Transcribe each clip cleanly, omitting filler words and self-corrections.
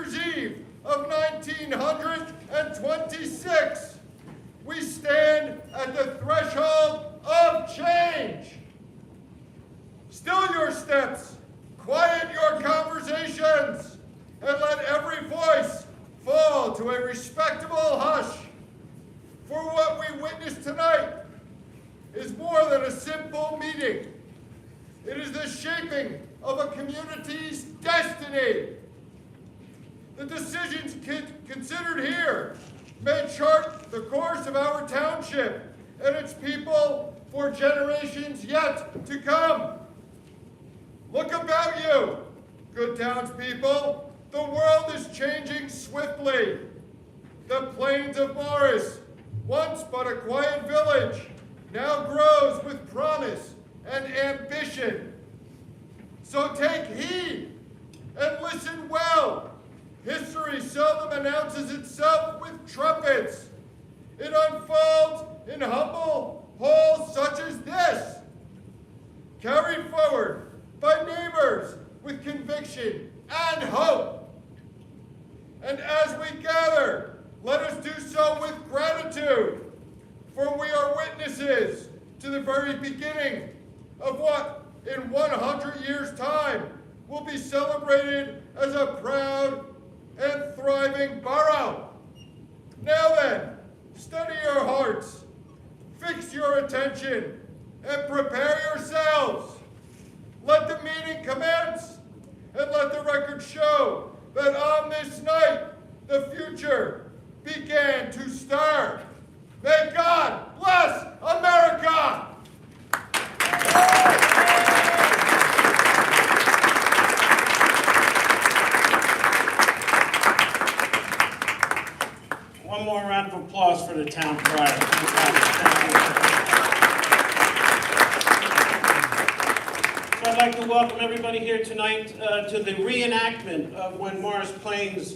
Year's Eve of 1926. We stand at the threshold of change. Still your steps, quiet your conversations, and let every voice fall to a respectable hush. For what we witness tonight is more than a simple meeting. It is the shaping of a community's destiny. The decisions considered here may chart the course of our township and its people for generations yet to come. Look about you, good townspeople. The world is changing swiftly. The plains of Morris, once but a quiet village, now grows with promise and ambition. So take heed and listen well. History seldom announces itself with trumpets. It unfolds in humble halls such as this, carried forward by neighbors with conviction and hope. And as we gather, let us do so with gratitude, for we are witnesses to the very beginning of what in 100 years' time will be celebrated as a proud and thriving borough. Now then, steady your hearts, fix your attention, and prepare yourselves. Let the meeting commence, and let the record show that on this night, the future began to start. May God bless America! One more round of applause for the town crier. So I'd like to welcome everybody here tonight to the reenactment of when Morris Plains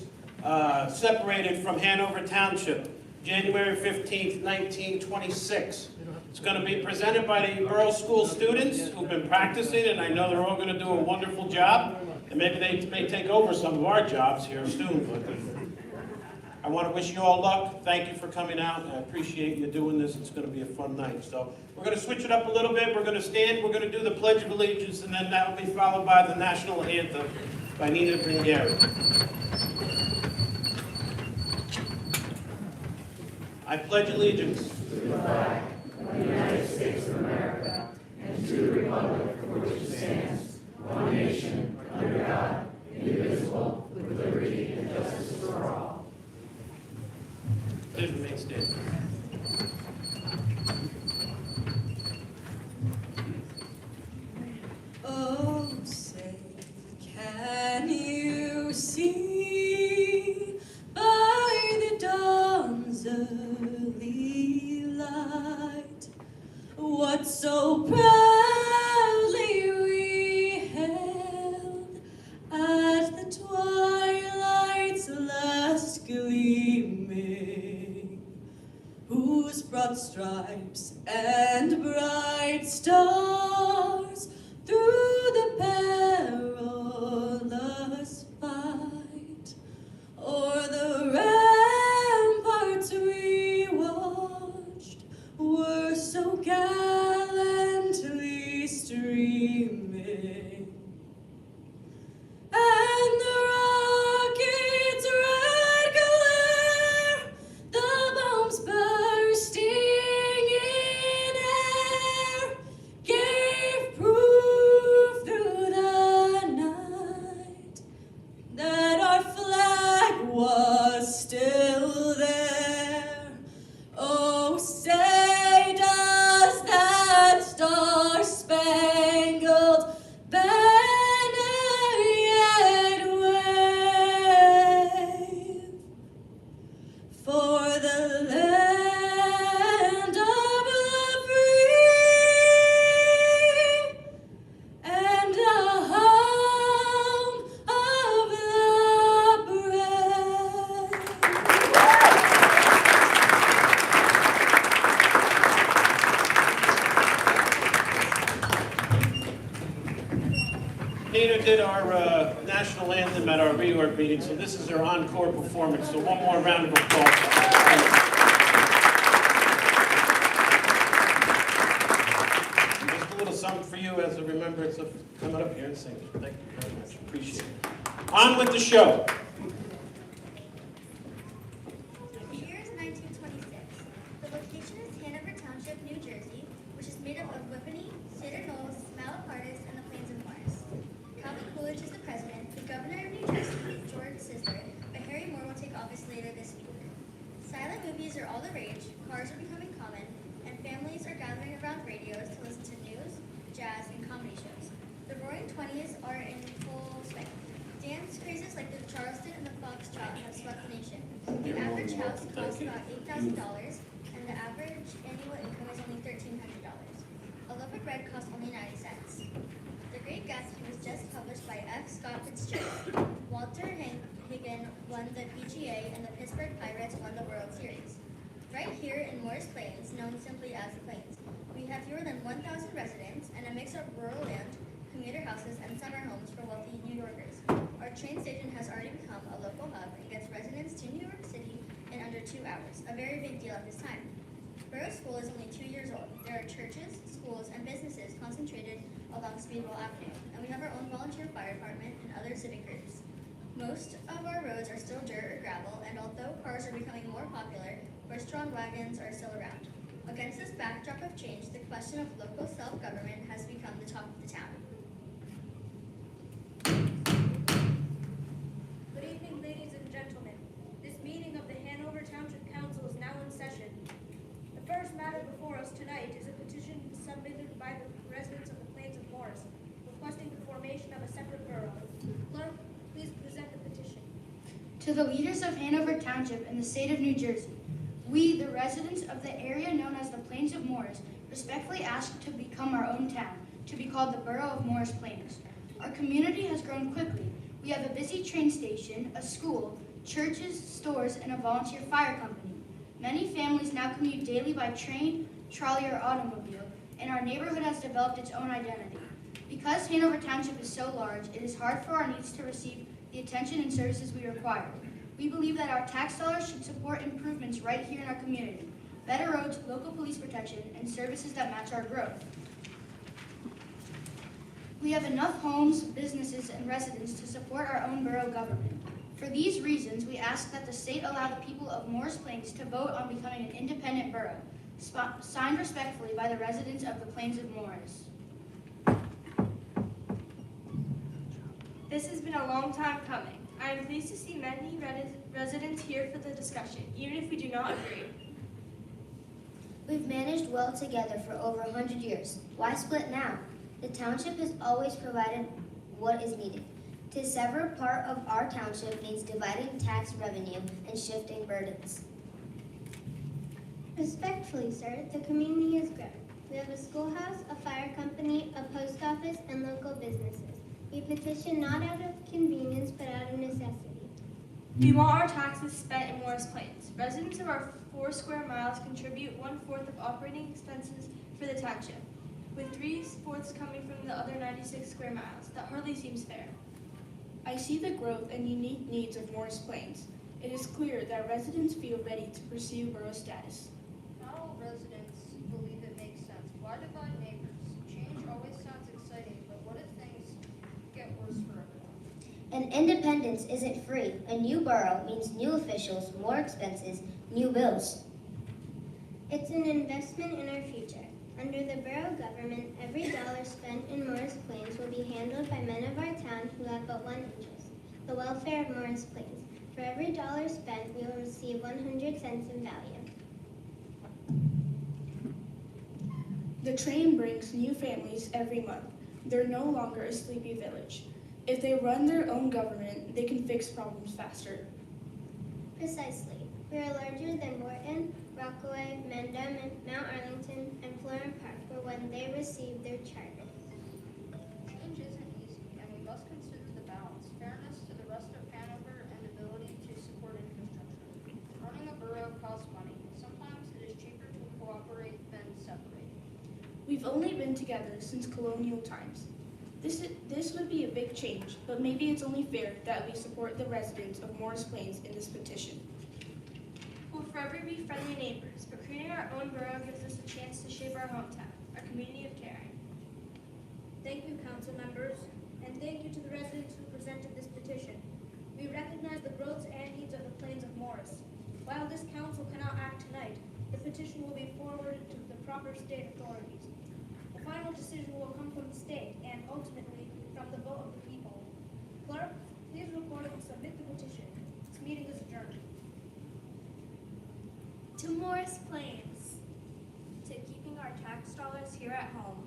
separated from Hanover Township, January 15th, 1926. It's going to be presented by the Borough School students who've been practicing, and I know they're all going to do a wonderful job, and maybe they may take over some of our jobs here soon. But I want to wish you all luck. Thank you for coming out. I appreciate you doing this. It's going to be a fun night. So we're going to switch it up a little bit. We're going to stand. We're going to do the Pledge of Allegiance, and then that will be followed by the National Anthem by Nina Bringeri. I pledge allegiance to the flag of the United States of America and to the republic for which it stands, one nation, under God, indivisible, with liberty and justice for all. Please remain standing. Oh, say, can you see by the dawn's early light what so proudly we hailed at the twilight's last gleaming, whose broad stripes and bright stars through the perilous fight o'er the ramparts we watched were so gallantly streaming, and the rocket's red glare, the bombs bursting in air, Neither did our national anthem at our reorg meeting, so this is their encore performance. So one more round of applause. Just a little something for you as a remembrance of coming up here and singing. Thank you very much. Appreciate it. On with the show. The year is 1926. The location is Hanover Township, New Jersey, which is made up of Whippany, Cedar Knolls, Malapartis, and the Plains of Morris. Calvin Coolidge is the president. The governor of New Jersey is George Sisler, but Harry Moore will take office later this week. Silent movies are all the rage, cars are becoming common, and families are gathering around radios to listen to news, jazz, and comedy shows. The Roaring Twenties are in full swing. Dance crazes like the Charleston and the Foxtrot have swept the nation. The average house costs about $8,000, and the average annual income is only $1,300. A loaf of bread costs only 90 cents. The Great Gatsby was just published by F. Scott Fitzgerald. Walter Hagen won the PGA, and the Pittsburgh Pirates won the World Series. Right here in Morris Plains, known simply as the Plains, we have fewer than 1,000 residents and a mix of rural land, commuter houses, and summer homes for wealthy New Yorkers. Our train station has already become a local hub and gets residents to New York City in under 2 hours, a very big deal at this time. Borough School is only 2 years old. There are churches, schools, and businesses concentrated along Speedwell Avenue, and we have our own volunteer fire department and other civic groups. Most of our roads are still dirt or gravel, and although cars are becoming more popular, horse-drawn wagons are still around. Against this backdrop of change, the question of local self-government has become the talk of the town. Good evening, ladies and gentlemen. This meeting of the Hanover Township Council is now in session. The first matter before us tonight is a petition submitted by the residents of the Plains of Morris, requesting the formation of a separate borough. Clerk, please present the petition. To the leaders of Hanover Township and the state of New Jersey, we, the residents of the area known as the Plains of Morris, respectfully ask to become our own town, to be called the Borough of Morris Plains. Our community has grown quickly. We have a busy train station, a school, churches, stores, and a volunteer fire company. Many families now commute daily by train, trolley, or automobile, and our neighborhood has developed its own identity. Because Hanover Township is so large, it is hard for our needs to receive the attention and services we require. We believe that our tax dollars should support improvements right here in our community, better roads, local police protection, and services that match our growth. We have enough homes, businesses, and residents to support our own borough government. For these reasons, we ask that the state allow the people of Morris Plains to vote on becoming an independent borough. Signed respectfully by the residents of the Plains of Morris. This has been a long time coming. I am pleased to see many residents here for the discussion, even if we do not agree. We've managed well together for over 100 years. Why split now? The township has always provided what is needed. To sever part of our township means dividing tax revenue and shifting burdens. Respectfully, sir, the community has grown. We have a schoolhouse, a fire company, a post office, and local businesses. We petition not out of convenience, but out of necessity. We want our taxes spent in Morris Plains. Residents of our 4 square miles contribute 1/4 of operating expenses for the township, with 3/4 coming from the other 96 square miles. That hardly seems fair. I see the growth and unique needs of Morris Plains. It is clear that residents feel ready to pursue borough status. Not all residents believe it makes sense. Why divide neighbors? Change always sounds exciting, but what if things get worse for everyone? And independence isn't free. A new borough means new officials, more expenses, new bills. It's an investment in our future. Under the borough government, every dollar spent in Morris Plains will be handled by men of our town who have but one interest, the welfare of Morris Plains. For every dollar spent, we will receive 100 cents in value. The train brings new families every month. They're no longer a sleepy village. If they run their own government, they can fix problems faster. Precisely. We are larger than Morton, Rockaway, Mendham, Mount Arlington, and Florham Park were when they received their charter. Change isn't easy, and we must consider the balance, fairness to the rest of Hanover, and ability to support infrastructure. Running a borough costs money. Sometimes it is cheaper to cooperate than separate. We've only been together since colonial times. This would be a big change, but maybe it's only fair that we support the residents of Morris Plains in this petition. We'll forever be friendly neighbors, but creating our own borough gives us a chance to shape our hometown, our community of caring. Thank you, council members, and thank you to the residents who presented this petition. We recognize the growth and needs of the Plains of Morris. While this council cannot act tonight, the petition will be forwarded to the proper state authorities. The final decision will come from the state and ultimately from the vote of the people. Clerk, please record and submit the petition. This meeting is adjourned. To Morris Plains, to keeping our tax dollars here at home,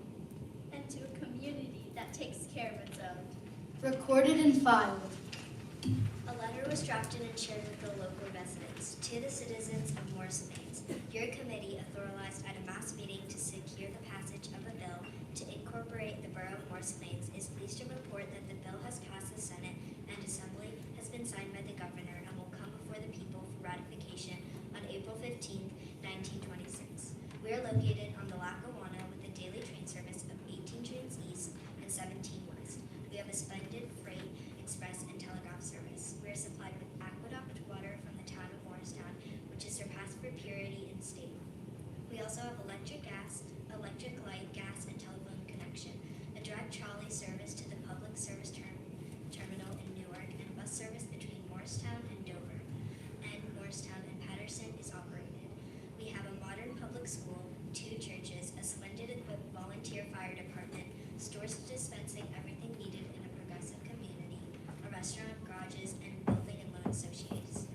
and to a community that takes care of its own. Recorded and filed. A letter was drafted and shared with the local residents. To the citizens of Morris Plains, your committee authorized at a mass meeting to secure the passage of a bill to incorporate the Borough of Morris Plains is pleased to report that the bill has passed the Senate and Assembly, has been signed by the Governor, and will come before the people for ratification on April 15, 1926. We are located on the Lackawanna with a daily train service of 18 trains east and 17 west. We have a splendid freight, express, and telegraph service. We are supplied with aqueduct water from the town of Morristown, which is surpassed for purity in the state. We also have electric light, gas, and telephone connection, a direct trolley service to the public service terminal in Newark, and bus service between Morristown and Dover, and Morristown and Patterson is operated. We have a modern public school, 2 churches, a splendid equipped volunteer fire department, stores dispensing everything needed in a progressive community, a restaurant, garages, and building and loan associations.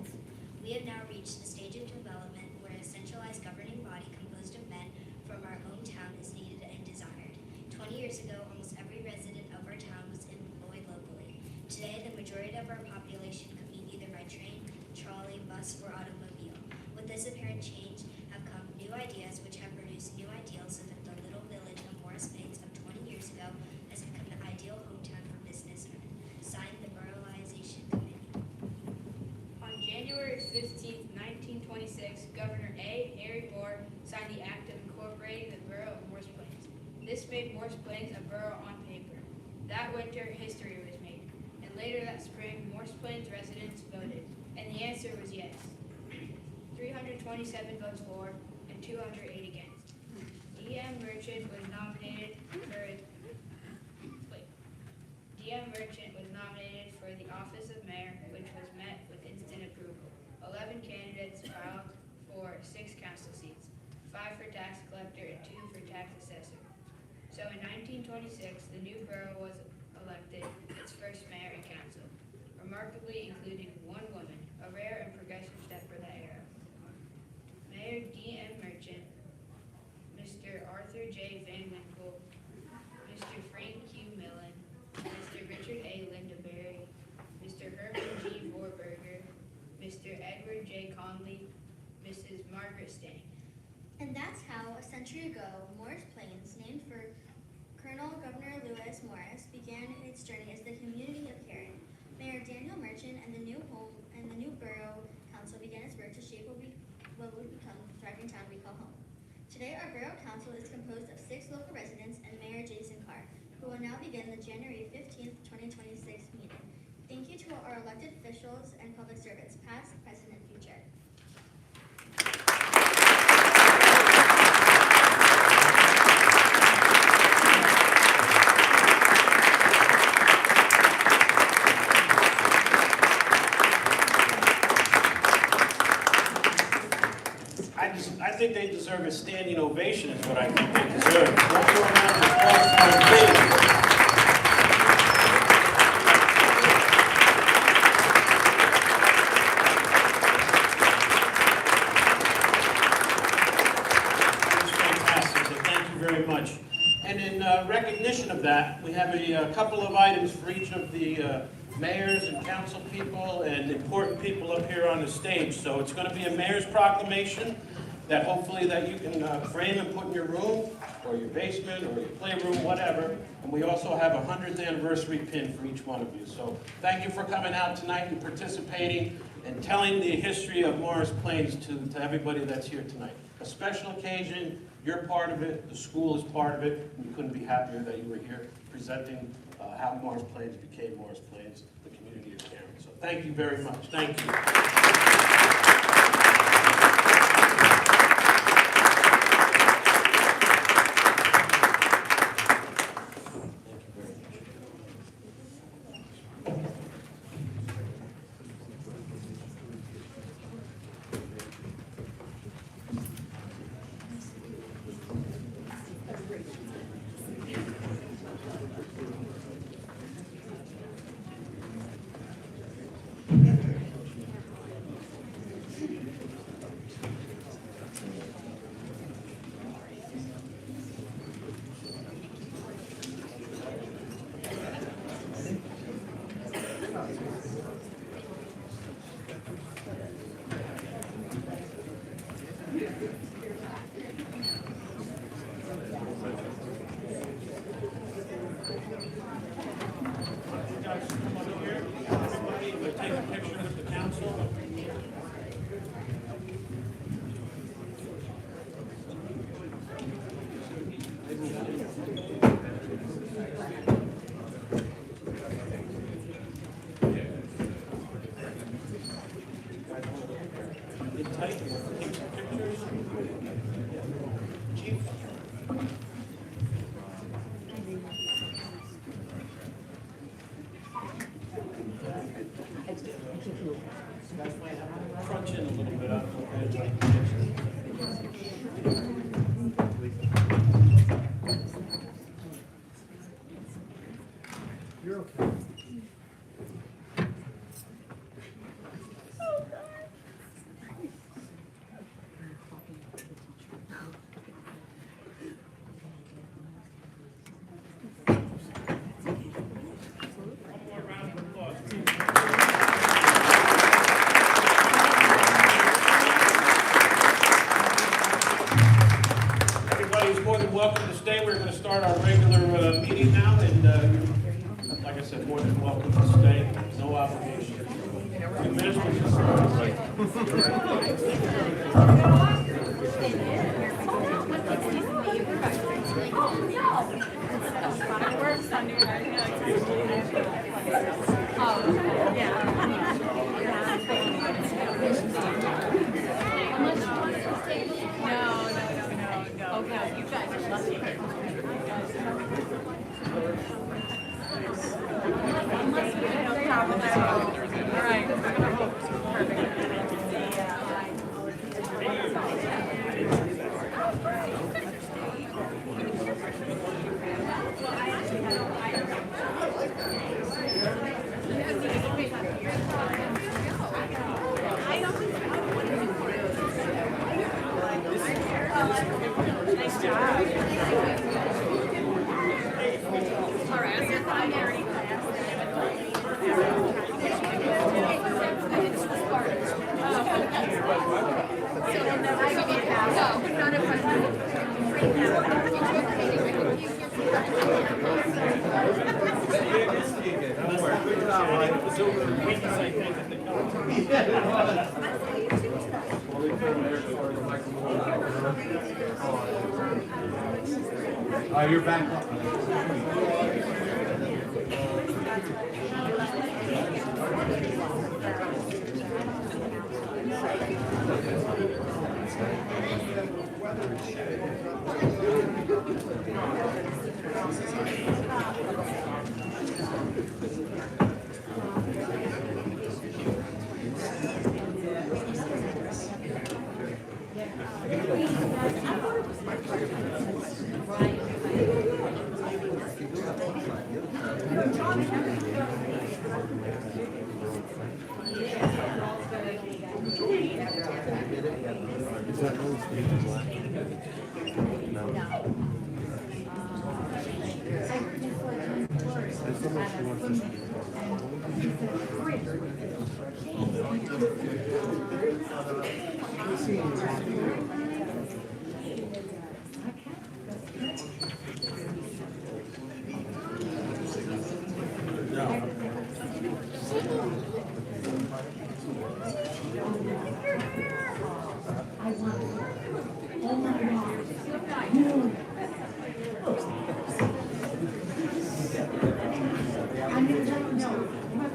We have now reached the stage of development where a centralized governing body composed of men from our own town is needed and desired. 20 years ago, almost every resident of our town was employed locally. Today, the majority of our population commute either by train, trolley, bus, or automobile. With this apparent change have come new ideas which have produced new ideals, so that the little village of Morris Plains of 20 years ago has become the ideal hometown for businessmen. Signed, the Boroughization Committee. On January 15, 1926, Governor A. Harry Moore signed the act of incorporating the Borough of Morris Plains. This made Morris Plains a borough on paper. That winter, history was made, and later that spring, Morris Plains residents voted, and the answer was yes. 327 votes for and 208 against. D.M. Merchant was nominated for the office of mayor, which was met with instant approval. 11 candidates filed for 6 council seats, 5 for tax collector and 2 for tax assessor. So in 1926, the new borough was elected its first mayor and council, remarkably including 1 woman, a rare and progressive step for that era. Mayor D.M. Merchant, Mr. Arthur J. Van Winkle, Mr. Frank Q. Millen, Mr. Richard A. Lindaberry, Mr. Herman G. Vorberger, Mr. Edward J. Conley, Mrs. Margaret Stang. And that's how, a century ago, Morris Plains, named for Colonel Governor Lewis Morris, began its journey as the community of caring. Mayor Daniel Merchant and the new Borough Council began its work to shape what would become the thriving town we call home. Today, our Borough Council is composed of 6 local residents and Mayor Jason Carr, who will now begin the January 15th, 2026 meeting. Thank you to our elected officials and public servants, past, present, and future. I think they deserve a standing ovation is what I think they deserve. Let's go around and applause for them, please. Very much. And in recognition of that, we have a couple of items for each of the mayors and council people and important people up here on the stage. So it's going to be a mayor's proclamation that hopefully that you can frame and put in your room or your basement or your playroom, whatever. And we also have a 100th anniversary pin for each one of you. So thank you for coming out tonight and participating and telling the history of Morris Plains to everybody that's here tonight. A special occasion. You're part of it, the school is part of it. We couldn't be happier that you were here presenting how Morris Plains became Morris Plains, the community of Caring. So thank you very much. Thank you. Crunch in a little bit. You're okay. Everybody's more than welcome to stay. We're going to start our regular meeting now, and like I said, more than welcome to stay. No obligation. The minutes Okay, you guys are lucky. All right. Nice job. All right, I already You're back up.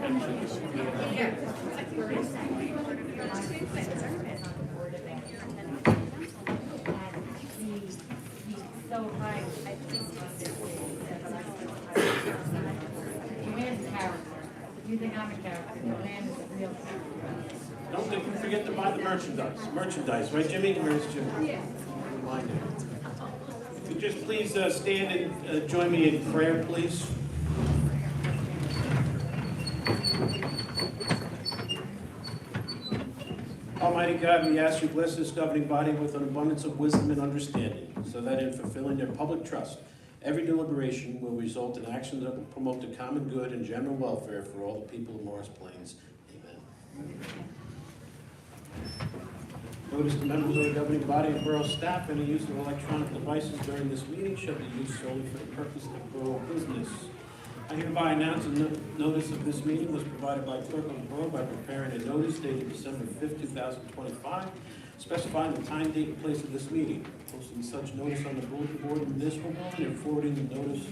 So high, I think Joanne's character. You think I'm a character, Joanne is a real character. Don't forget to buy the merchandise. Merchandise, right, Jimmy? Where's Jimmy? Yeah. Reminder. Could you just please stand and join me in prayer, please? Almighty God, we ask you to bless this governing body with an abundance of wisdom and understanding, so that in fulfilling their public trust, every deliberation will result in actions that will promote the common good and general welfare for all the people of Morris Plains. Amen. Notice the members of the governing body and borough staff, any use of electronic devices during this meeting shall be used solely for the purpose of borough business. I hereby announce a notice of this meeting was provided by clerk of the borough by preparing a notice dated December 5th, 2025, specifying the time, date, and place of this meeting, posting such notice on the bulletin board in the municipal building, and forwarding the notice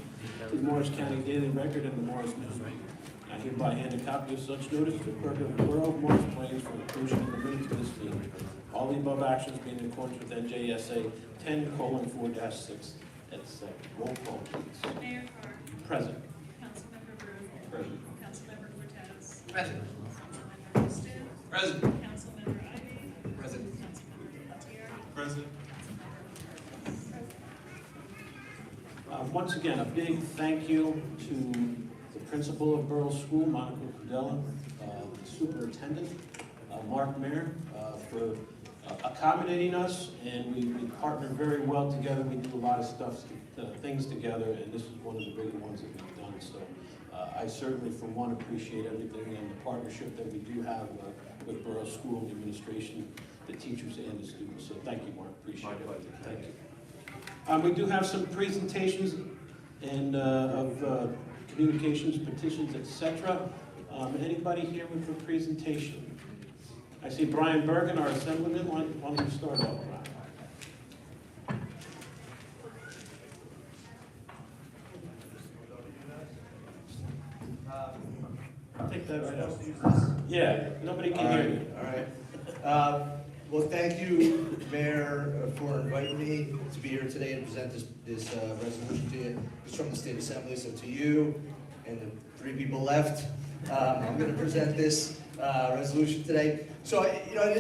to the Morris County Daily Record and the Morris News. I hereby hand a copy of such notice to the clerk of the borough of Morris Plains for inclusion in the minutes of this meeting. All the above actions being in accordance with NJSA 10:4-6. That's roll call, please. Mayor Carr. Present. Councilmember Bruhn. Present. Councilmember Cortez. Present. Councilmember Houston. Present. Councilmember Ivy. Present. Councilmember Altieri. Present. Once again, a big thank you to the principal of Borough School, Monica Cudella, the superintendent, Mark Mayer, for accommodating us, and we partner very well together. We do a lot of things together, and this is one of the bigger ones that we've done. So I certainly, for one, appreciate everything and the partnership that we do have with Borough School, the administration, the teachers, and the students. So thank you, Mark. Appreciate it. Thank you. We do have some presentations and of communications, petitions, etc. Anybody here with a presentation? I see Brian Bergen, our Assemblyman. Why don't you start off, Brian? Take that right out. Yeah, nobody can hear you. All right. Well, thank you, Mayor, for inviting me to be here today and present this resolution to you. It's from the State Assembly, so to you and the 3 people left, I'm going to present this resolution today. So,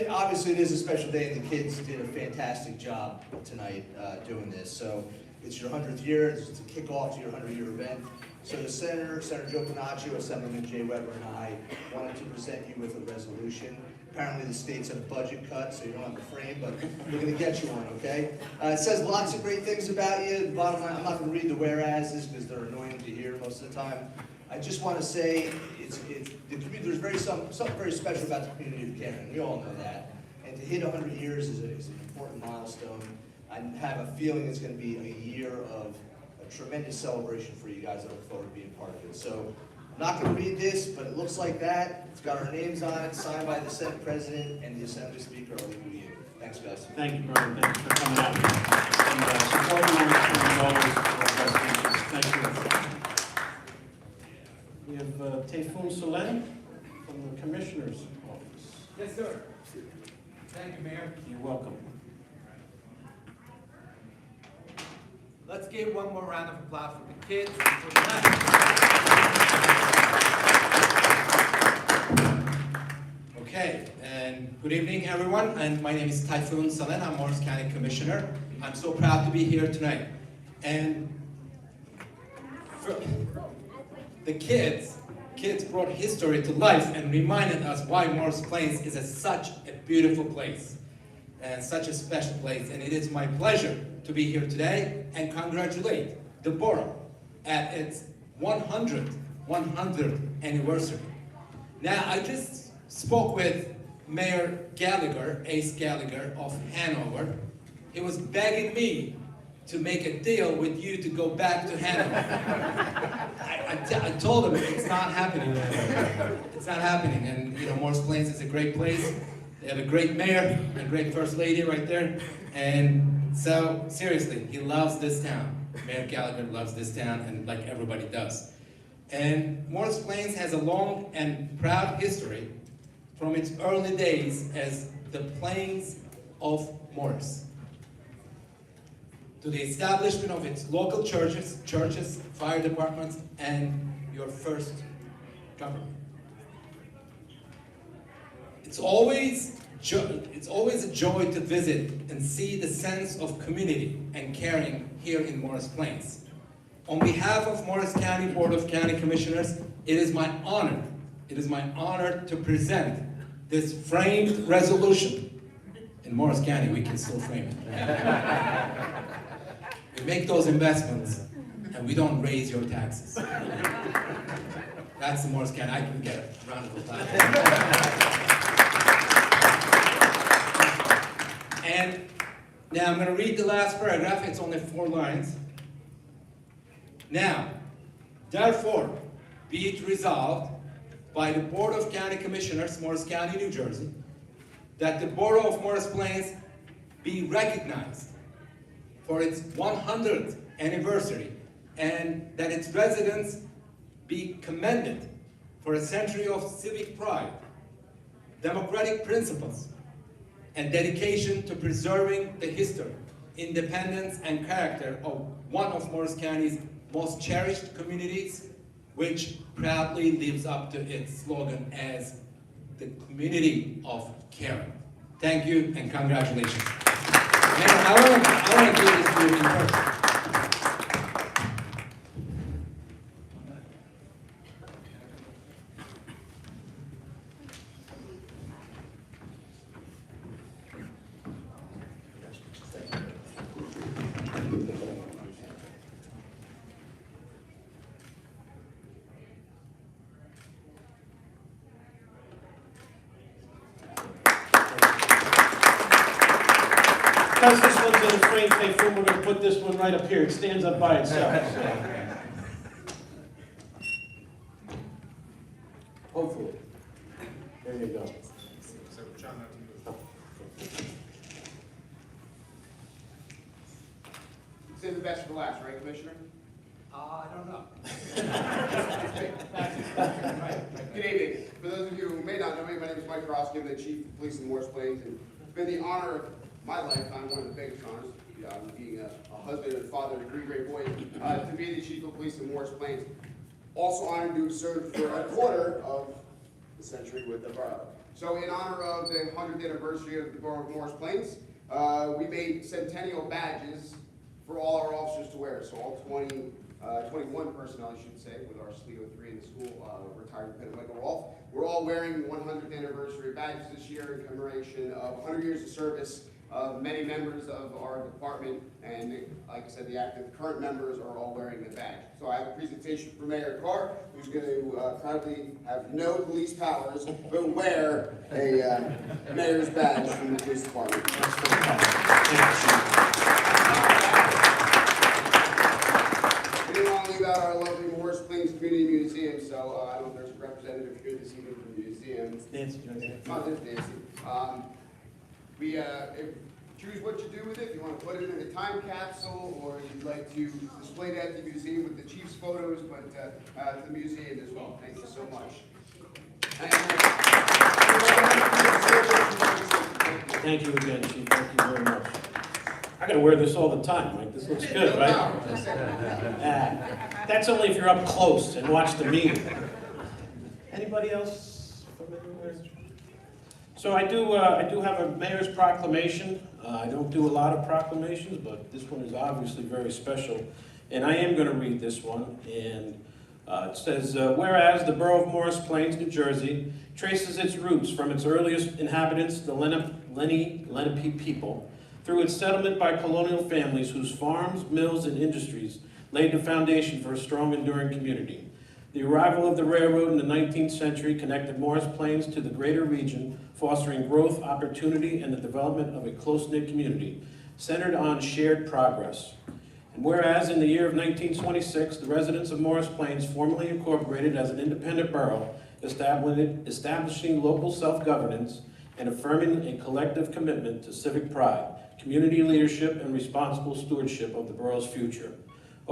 obviously it is a special day, and the kids did a fantastic job tonight doing this. So, it's your 100th year. It's a kickoff to your 100-year event. So the Senator Joe Panaccio, Assemblyman Jay Weber, and I wanted to present you with a resolution. Apparently the state's had a budget cut, so you don't have a frame, but we're going to get you one, okay? It says lots of great things about you. The bottom line, I'm not going to read the whereases because they're annoying to hear most of the time. I just want to say there's something very special about the community of Cameron. We all know that. And to hit 100 years is an important milestone. I have a feeling it's going to be a year of a tremendous celebration for you guys. I look forward to being part of it. So I'm not going to read this, but it looks like that. It's got our names on it, signed by the Senate President and the Assembly Speaker. I'll leave it with you. Thanks, guys. Thank you, Brian. Thank you for coming out and supporting us. Thank you. We have Tayfun Selen from the Commissioner's Office. Yes, sir. Thank you, Mayor. You're welcome. Let's give one more round of applause for the kids and for the night. Okay, and good evening, everyone. And my name is Tayfun Selen. I'm Morris County Commissioner. I'm so proud to be here tonight. And the kids brought history to life and reminded us why Morris Plains is such a beautiful place and such a special place. And it is my pleasure to be here today and congratulate the borough at its 100th anniversary. Now, I just spoke with Mayor Gallagher, Ace Gallagher of Hanover. He was begging me to make a deal with you to go back to Hanover. I told him it's not happening. It's not happening. And Morris Plains is a great place. They have a great mayor and a great first lady right there. And so, seriously, he loves this town. Mayor Gallagher loves this town, and like everybody does. And Morris Plains has a long and proud history from its early days as the Plains of Morris, to the establishment of its local churches, fire departments, and your first government. It's always a joy to visit and see the sense of community and caring here in Morris Plains. On behalf of Morris County Board of County Commissioners, it is my honor to present this framed resolution. In Morris County, we can still frame it. We make those investments, and we don't raise your taxes. That's the Morris County. I can get a round of applause. And now I'm going to read the last paragraph. It's only 4 lines. Now, therefore, be it resolved by the Board of County Commissioners, Morris County, New Jersey, that the Borough of Morris Plains be recognized for its 100th anniversary, and that its residents be commended for a century of civic pride, democratic principles, and dedication to preserving the history, independence, and character of one of Morris County's most cherished communities, which proudly lives up to its slogan as the community of caring. Thank you and congratulations. Mayor, I want to do this to you in person. Because this one's in the frame, Tayfun, we're going to put this one right up here. It stands up by itself. So. Hopefully. There you go. Save the best for last, right, Commissioner? I don't know. Good evening. For those of you who may not know me, my name is Mike Koroski. I'm the Chief of Police in Morris Plains, and it's been the honor of my lifetime, one of the biggest honors, being a husband and father and 3 great boys, to be the Chief of Police in Morris Plains. Also honored to have served for a quarter of the century with the borough. So in honor of the 100th anniversary of the Borough of Morris Plains, we made Centennial badges for all our officers to wear. So all 21 personnel, I should say, with our sleeve of 3 in the school, retired Lieutenant Michael Rolfe. We're all wearing 100th anniversary badges this year in commemoration of 100 years of service of many members of our department, and like I said, the active current members are all wearing the badge. So I have a presentation for Mayor Carr, who's going to proudly have no police powers, but wear a mayor's badge from the police department. We didn't want to leave out our lovely Morris Plains Community Museum, so I don't know if there's a representative here this evening from the museum. Nancy. Not this Nancy. Choose what you do with it. If you want to put it in a time capsule, or you'd like to display that at the museum with the chief's photos, but at the museum as well. Thank you so much. Thank you again, Chief. Thank you very much. I gotta wear this all the time, Mike. This looks good, right? That's only if you're up close and watch the meeting. Anybody else from anywhere? So I do have a mayor's proclamation. I don't do a lot of proclamations, but this one is obviously very special. And I am going to read this one. And it says, whereas the Borough of Morris Plains, New Jersey, traces its roots from its earliest inhabitants, the Lenape people, through its settlement by colonial families whose farms, mills, and industries laid the foundation for a strong, enduring community. The arrival of the railroad in the 19th century connected Morris Plains to the greater region, fostering growth, opportunity, and the development of a close-knit community centered on shared progress. And whereas in the year of 1926, the residents of Morris Plains formally incorporated as an independent borough, establishing local self-governance and affirming a collective commitment to civic pride, community leadership, and responsible stewardship of the borough's future.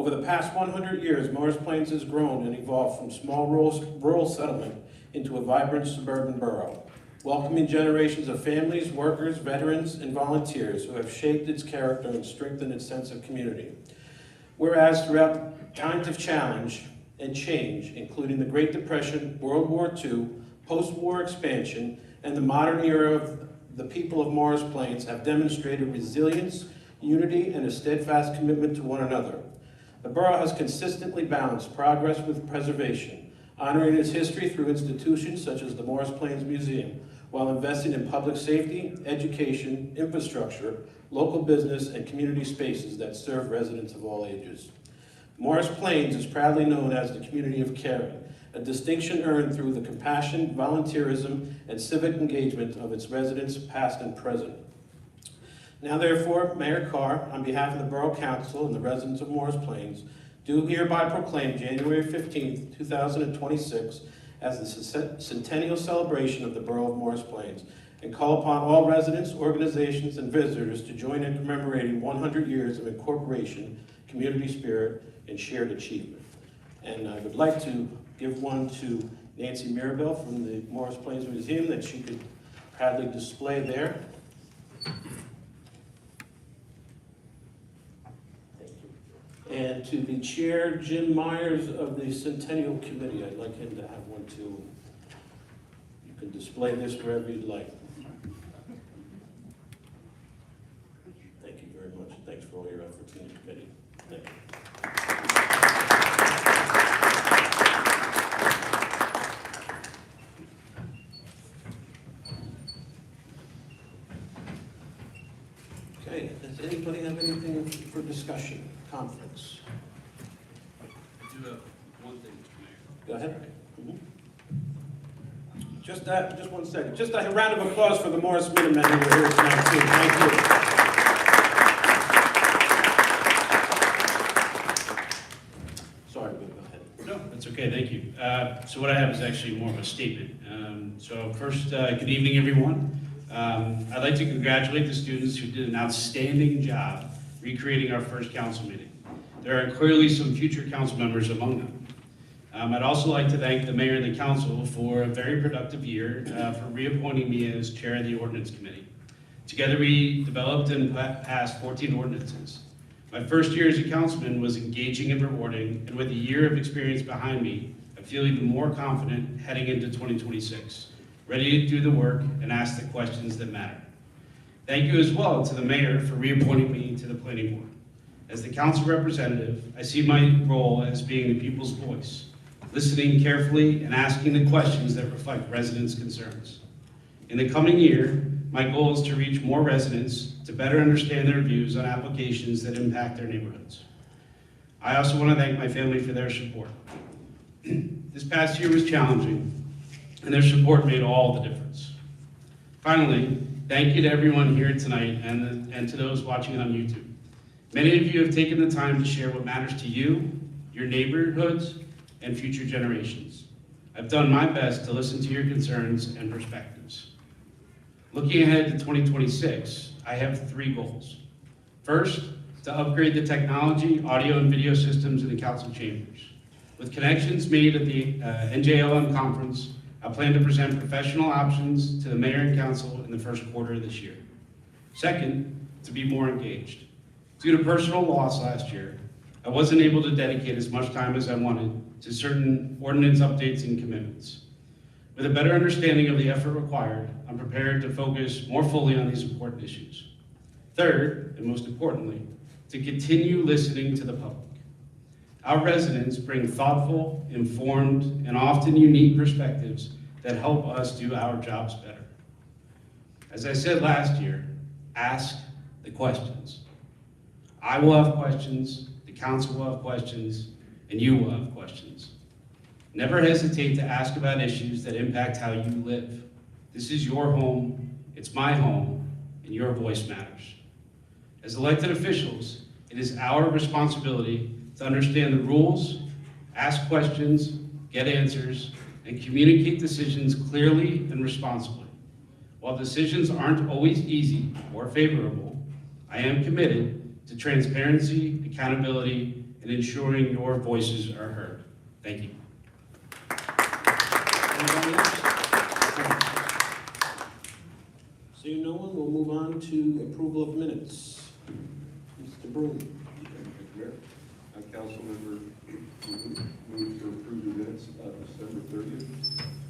Over the past 100 years, Morris Plains has grown and evolved from small rural settlement into a vibrant suburban borough, welcoming generations of families, workers, veterans, and volunteers who have shaped its character and strengthened its sense of community. Whereas throughout times of challenge and change, including the Great Depression, World War II, post-war expansion, and the modern era, of the people of Morris Plains have demonstrated resilience, unity, and a steadfast commitment to one another. The borough has consistently balanced progress with preservation, honoring its history through institutions such as the Morris Plains Museum, while investing in public safety, education, infrastructure, local business, and community spaces that serve residents of all ages. Morris Plains is proudly known as the community of caring, a distinction earned through the compassion, volunteerism, and civic engagement of its residents, past and present. Now therefore, Mayor Carr, on behalf of the Borough Council and the residents of Morris Plains, do hereby proclaim January 15th, 2026 as the Centennial celebration of the Borough of Morris Plains, and call upon all residents, organizations, and visitors to join in commemorating 100 years of incorporation, community spirit, and shared achievement. And I would like to give one to Nancy Mirabel from the Morris Plains Museum that she could proudly display there. And to the chair, Jim Myers of the Centennial Committee, I'd like him to have one too. You can display this wherever you'd like. Thank you very much. Thanks for all your efforts in the committee. Thank you. Okay, does anybody have anything for discussion? Conference. I do have one thing, Mr. Mayor. Go ahead. Just 1 second. Just a round of applause for the Morris Minutemen who are here tonight too. Thank you. Sorry, go ahead. No, that's okay, thank you. So what I have is actually more of a statement. So first, good evening, everyone. I'd like to congratulate the students who did an outstanding job recreating our first council meeting. There are clearly some future council members among them. I'd also like to thank the mayor and the council for a very productive year for reappointing me as chair of the ordinance committee. Together we developed and passed 14 ordinances. My first year as a councilman was engaging and rewarding, and with a year of experience behind me, I feel even more confident heading into 2026, ready to do the work and ask the questions that matter. Thank you as well to the mayor for reappointing me to the planning board. As the council representative, I see my role as being the people's voice, listening carefully and asking the questions that reflect residents' concerns. In the coming year, my goal is to reach more residents to better understand their views on applications that impact their neighborhoods. I also want to thank my family for their support. This past year was challenging, and their support made all the difference. Finally, thank you to everyone here tonight and to those watching on YouTube. Many of you have taken the time to share what matters to you, your neighborhoods, and future generations. I've done my best to listen to your concerns and perspectives. Looking ahead to 2026, I have 3 goals. First, to upgrade the technology, audio, and video systems in the council chambers. With connections made at the NJLM conference, I plan to present professional options to the mayor and council in the first quarter of this year. Second, to be more engaged. Due to personal loss last year, I wasn't able to dedicate as much time as I wanted to certain ordinance updates and commitments. With a better understanding of the effort required, I'm prepared to focus more fully on these important issues. Third, and most importantly, to continue listening to the public. Our residents bring thoughtful, informed, and often unique perspectives that help us do our jobs better. As I said last year, ask the questions. I will have questions, the council will have questions, and you will have questions. Never hesitate to ask about issues that impact how you live. This is your home, it's my home, and your voice matters. As elected officials, it is our responsibility to understand the rules, ask questions, get answers, and communicate decisions clearly and responsibly. While decisions aren't always easy or favorable, I am committed to transparency, accountability, and ensuring your voices are heard. Thank you. Anybody else? Seeing no one, we'll move on to approval of minutes. Mr. Bruhn. Mayor, Councilmember Bruhn moves to approve the minutes of December 30th,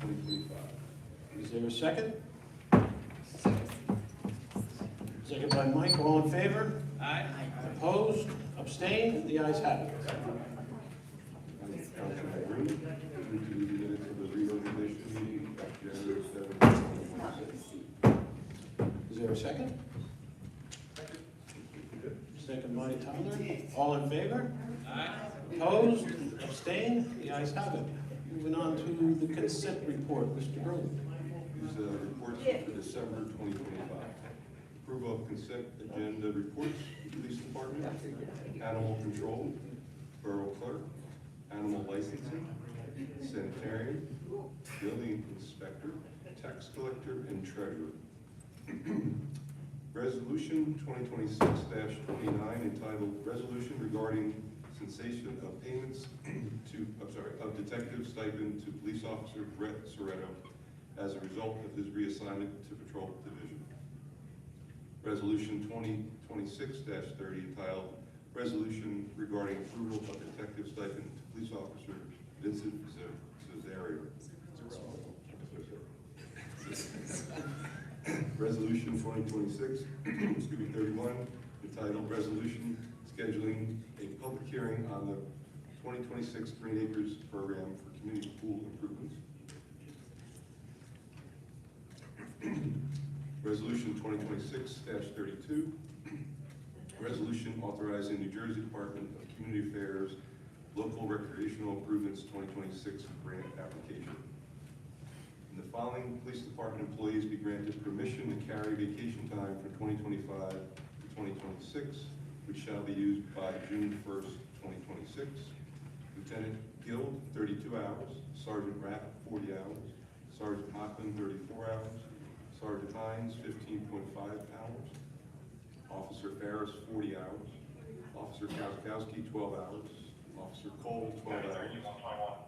2025. Is there a second? Second by Mike, all in favor? Aye. Opposed? Abstained? The ayes have it. Councilmember Bruhn moves to the minutes of the reorganization meeting of January 7th, 2026. Is there a second? Second by Tyler. All in favor? Aye. Opposed? Abstained? The ayes have it. Moving on to the consent report. Mr. Bruhn. These reports for December 2025. Approval of consent agenda reports, Police Department, Animal Control, Borough Clerk, Animal Licensing, Sanitarian, Building Inspector, Tax Collector, and Treasurer. Resolution 2026-29 entitled Resolution Regarding Cessation of Payments of Detective Stipend to Police Officer Brett Soretto as a result of his reassignment to Patrol Division. Resolution 2026-30 entitled Resolution Regarding Approval of Detective Stipend to Police Officer Vincent Cesario. Resolution 2026-31 entitled Resolution Scheduling a Public Hearing on the 2026 Green Acres Program for Community Pool Improvements. Resolution 2026-32, resolution authorizing New Jersey Department of Community Affairs Local Recreational Improvements 2026 grant application. And the following police department employees be granted permission to carry vacation time from 2025 to 2026, which shall be used by June 1st, 2026. Lieutenant Guild, 32 hours. Sergeant Rapp, 40 hours. Sergeant Hockman, 34 hours. Sergeant Hines, 15.5 hours. Officer Ferris, 40 hours. Officer Kowskowski, 12 hours. Officer Cole, 12 hours.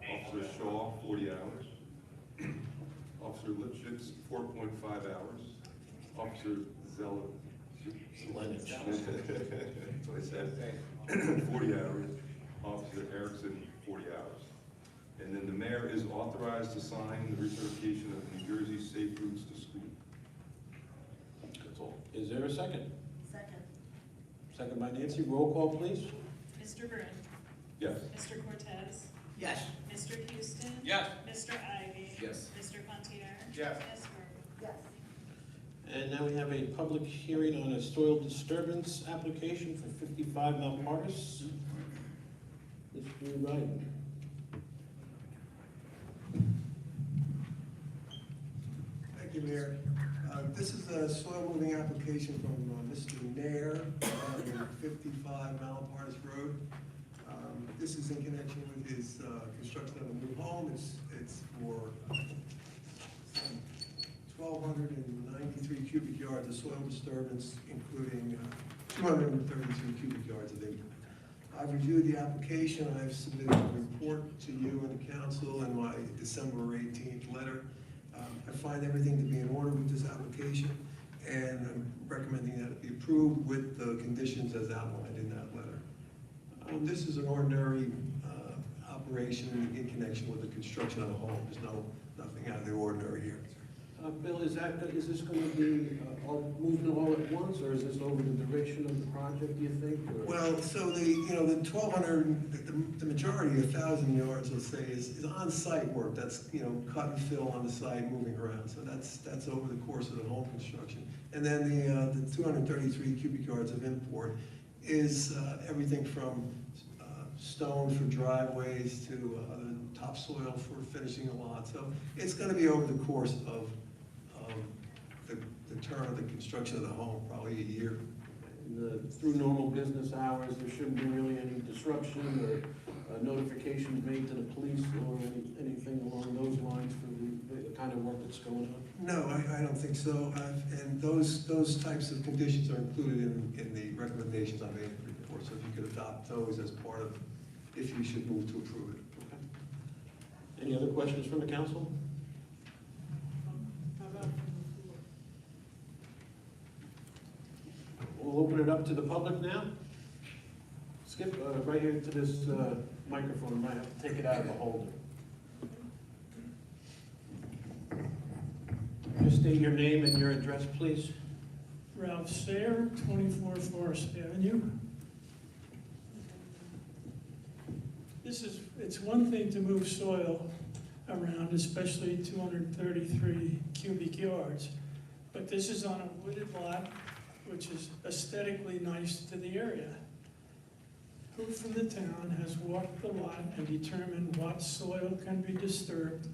Officer Shaw, 40 hours. Officer Lipschitz, 4.5 hours. Officer Lennox. That's what I said. 40 hours. Officer Erickson, 40 hours. And then the mayor is authorized to sign the recertification of New Jersey Safe Routes to School. That's all. Is there a second? Second. Second by Nancy. Roll call, please. Mr. Bruhn. Yes. Mr. Cortez. Yes. Mr. Houston. Yes. Mr. Ivy. Yes. Mr. Pontier. Yes. Ms. Murray. And now we have a public hearing on a soil disturbance application for 55 Mount Morris. Mr. Ryan. Thank you, Mayor. This is a soil moving application from Mr. Nair on 55 Malapartis Road. This is in connection with his construction of a new home. It's for 1,293 cubic yards of soil disturbance, including 232 cubic yards of input. I've reviewed the application. I've submitted a report to you and the council in my December 18th letter. I find everything to be in order with this application, and I'm recommending that it be approved with the conditions as outlined in that letter. This is an ordinary operation in connection with the construction of a home. There's nothing out of the ordinary here. Bill, is this going to be moving all at once, or is this over the duration of the project, do you think? Or? Well, so the 1,200, the majority, 1,000 yards, let's say, is on-site work. That's, cut and fill on the site, moving around. So that's over the course of the home construction. And then the 233 cubic yards of import is everything from stone for driveways to topsoil for finishing a lot. So it's going to be over the course of the term of the construction of the home, probably a year. And, through normal business hours, there shouldn't be really any disruption or notifications made to the police or anything along those lines for the kind of work that's going on? No, I don't think so. And those types of conditions are included in the recommendations I made. forth. So if you could adopt those as part of, if you should move to approve it. Any other questions from the council? We'll open it up to the public now. Skip right here to this microphone. Might have to take it out of the holder. Just state your name and your address, please. Ralph Sayer, 24 Forest Avenue. It's one thing to move soil around, especially 233 cubic yards, but this is on a wooded lot, which is aesthetically nice to the area. Who from the town has walked the lot and determined what soil can be disturbed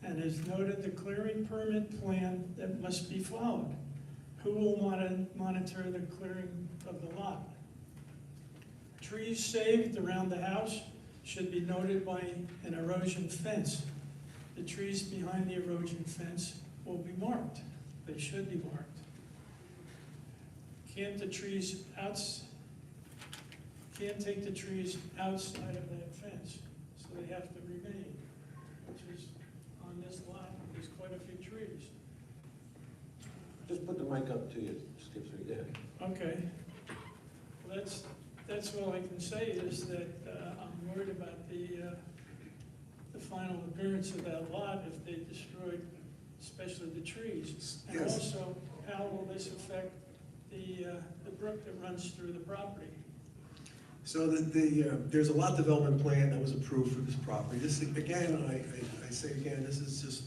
and has noted the clearing permit plan that must be followed? Who will monitor the clearing of the lot? Trees saved around the house should be noted by an erosion fence. The trees behind the erosion fence will be marked. They should be marked. Can't take the trees outside of that fence, so they have to remain, which is, on this lot, there's quite a few trees. Just put the mic up to you, Skip, right there. Okay. Well, that's all I can say is that I'm worried about the final appearance of that lot if they destroyed, especially the trees. And Yes. also, how will this affect the brook that runs through the property? So there's a lot development plan that was approved for this property. This, again, I say again, this is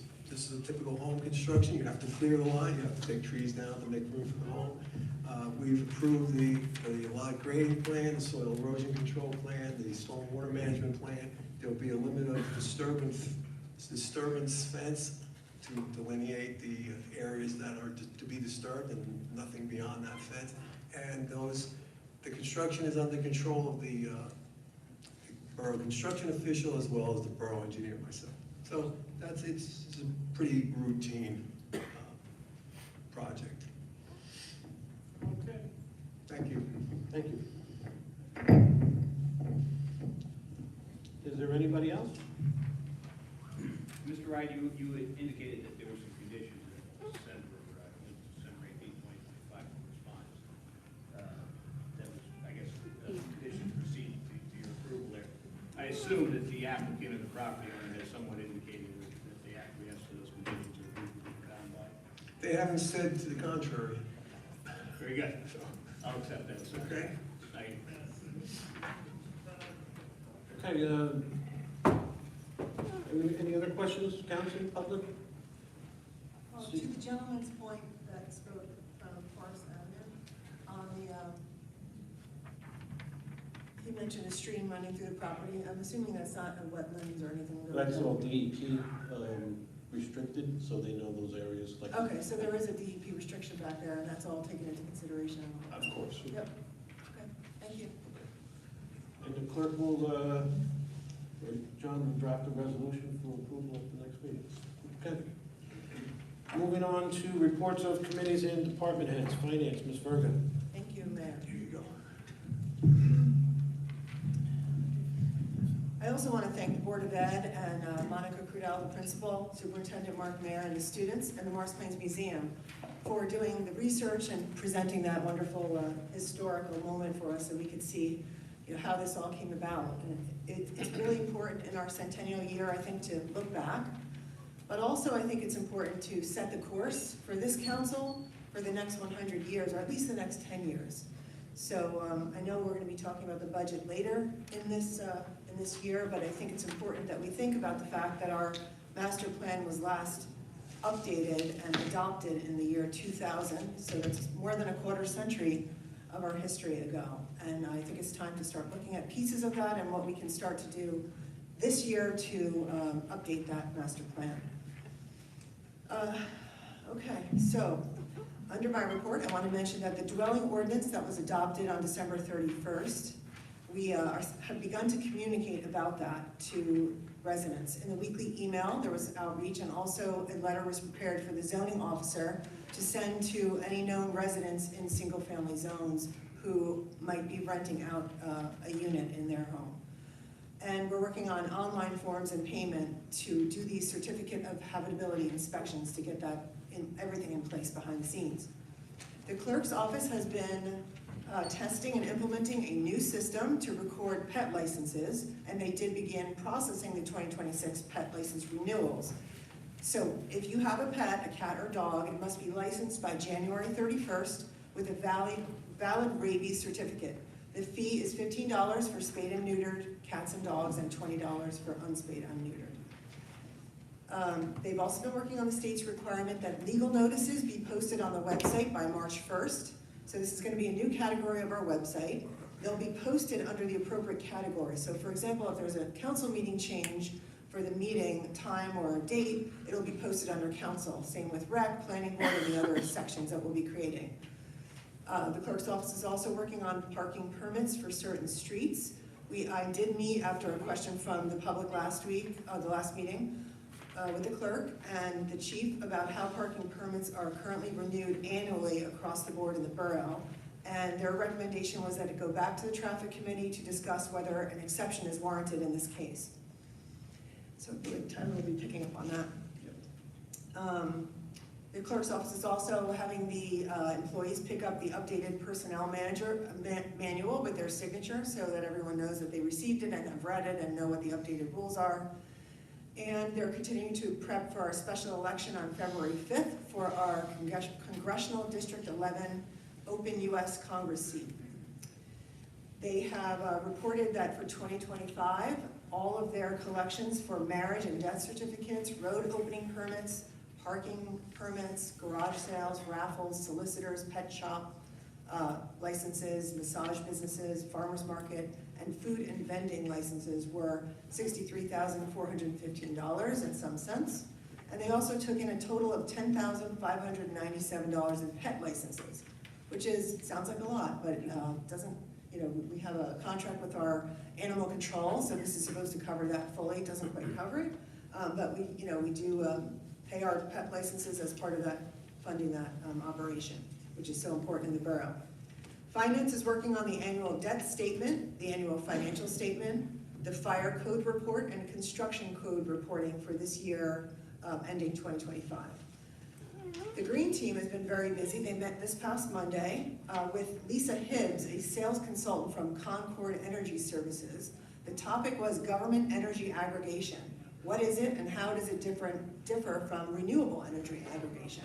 a typical home construction. You have to clear the lot, you have to take trees down to make room for the home. We've approved the lot grading plan, the soil erosion control plan, the stormwater management plan. There'll be a limit of disturbance fence to delineate the areas that are to be disturbed and nothing beyond that fence. And the construction is under control of the borough construction official as well as the borough engineer myself. So it's a pretty routine project. Okay. Thank you. Thank you. Is there anybody else? Mr. Wright, you indicated that there were some conditions that December 18, 2025 response. That was, I guess, conditions proceeding to your approval there. I assume that the applicant and the property owner has somewhat indicated that they acquiesce to those conditions or approval being found by. They haven't said to the contrary. Very good. I'll accept that. Sir. Okay. Thank you. Okay, any other questions, council, public? To the gentleman's point that spoke from Forest Avenue, on he mentioned a stream running through the property. I'm assuming that's not a wetlands or anything. That's all DEP restricted, so they know those areas. Like Okay, so there is a DEP restriction back there, and that's all taken into consideration. Of course. Yep. Okay, thank you. And the clerk will, John will draft a resolution for approval at the next meeting. Okay. Moving on to reports of committees and department heads. Finance, Ms. Bergen. Thank you, Mayor. Here you go. I also want to thank the Board of Ed and Monica Crudell, the principal, Superintendent Mark Mayer, and the students, and the Morris Plains Museum for doing the research and presenting that wonderful historical moment for us so we could see how this all came about. And it's really important in our centennial year, I think, to look back. But also, I think it's important to set the course for this council for the next 100 years, or at least the next 10 years. So I know we're going to be talking about the budget later in this year, but I think it's important that we think about the fact that our master plan was last updated and adopted in the year 2000. So that's more than a quarter century of our history ago. And I think it's time to start looking at pieces of that and what we can start to do this year to update that master plan. Okay, so under my report, I want to mention that the dwelling ordinance that was adopted on December 31st, we have begun to communicate about that to residents. In the weekly email, there was outreach, and also a letter was prepared for the zoning officer to send to any known residents in single-family zones who might be renting out a unit in their home. And we're working on online forms and payment to do these certificate of habitability inspections to get that everything in place behind the scenes. The clerk's office has been testing and implementing a new system to record pet licenses, and they did begin processing the 2026 pet license renewals. So if you have a pet, a cat or dog, it must be licensed by January 31st with a valid rabies certificate. The fee is $15 for spayed and neutered cats and dogs and $20 for unspayed and neutered. They've also been working on the state's requirement that legal notices be posted on the website by March 1st. So this is going to be a new category of our website. They'll be posted under the appropriate category. So for example, if there's a council meeting change for the meeting time or a date, it'll be posted under council. Same with rec, planning board, and the other sections that we'll be creating. The clerk's office is also working on parking permits for certain streets. I did meet after a question from the public last week, the last meeting, with the clerk and the chief about how parking permits are currently renewed annually across the board in the borough. And their recommendation was that it go back to the traffic committee to discuss whether an exception is warranted in this case. So time will be picking up on that. The clerk's office is also having the employees pick up the updated personnel manager manual with their signature so that everyone knows that they received it and have read it and know what the updated rules are. And they're continuing to prep for our special election on February 5th for our Congressional District 11 Open U.S. Congress seat. They have reported that for 2025, all of their collections for marriage and death certificates, road opening permits, parking permits, garage sales, raffles, solicitors, pet shop licenses, massage businesses, farmers market, and food and vending licenses were $63,415 and some cents. And they also took in a total of $10,597 in pet licenses, which sounds like a lot, but doesn't, we have a contract with our animal control, so this is supposed to cover that fully. It doesn't quite cover it, but we do pay our pet licenses as part of that, funding that operation, which is so important in the borough. Finance is working on the annual debt statement, the annual financial statement, the fire code report, and construction code reporting for this year ending 2025. The Green Team has been very busy. They met this past Monday with Lisa Hibbs, a sales consultant from Concord Energy Services. The topic was government energy aggregation. What is it and how does it differ from renewable energy aggregation?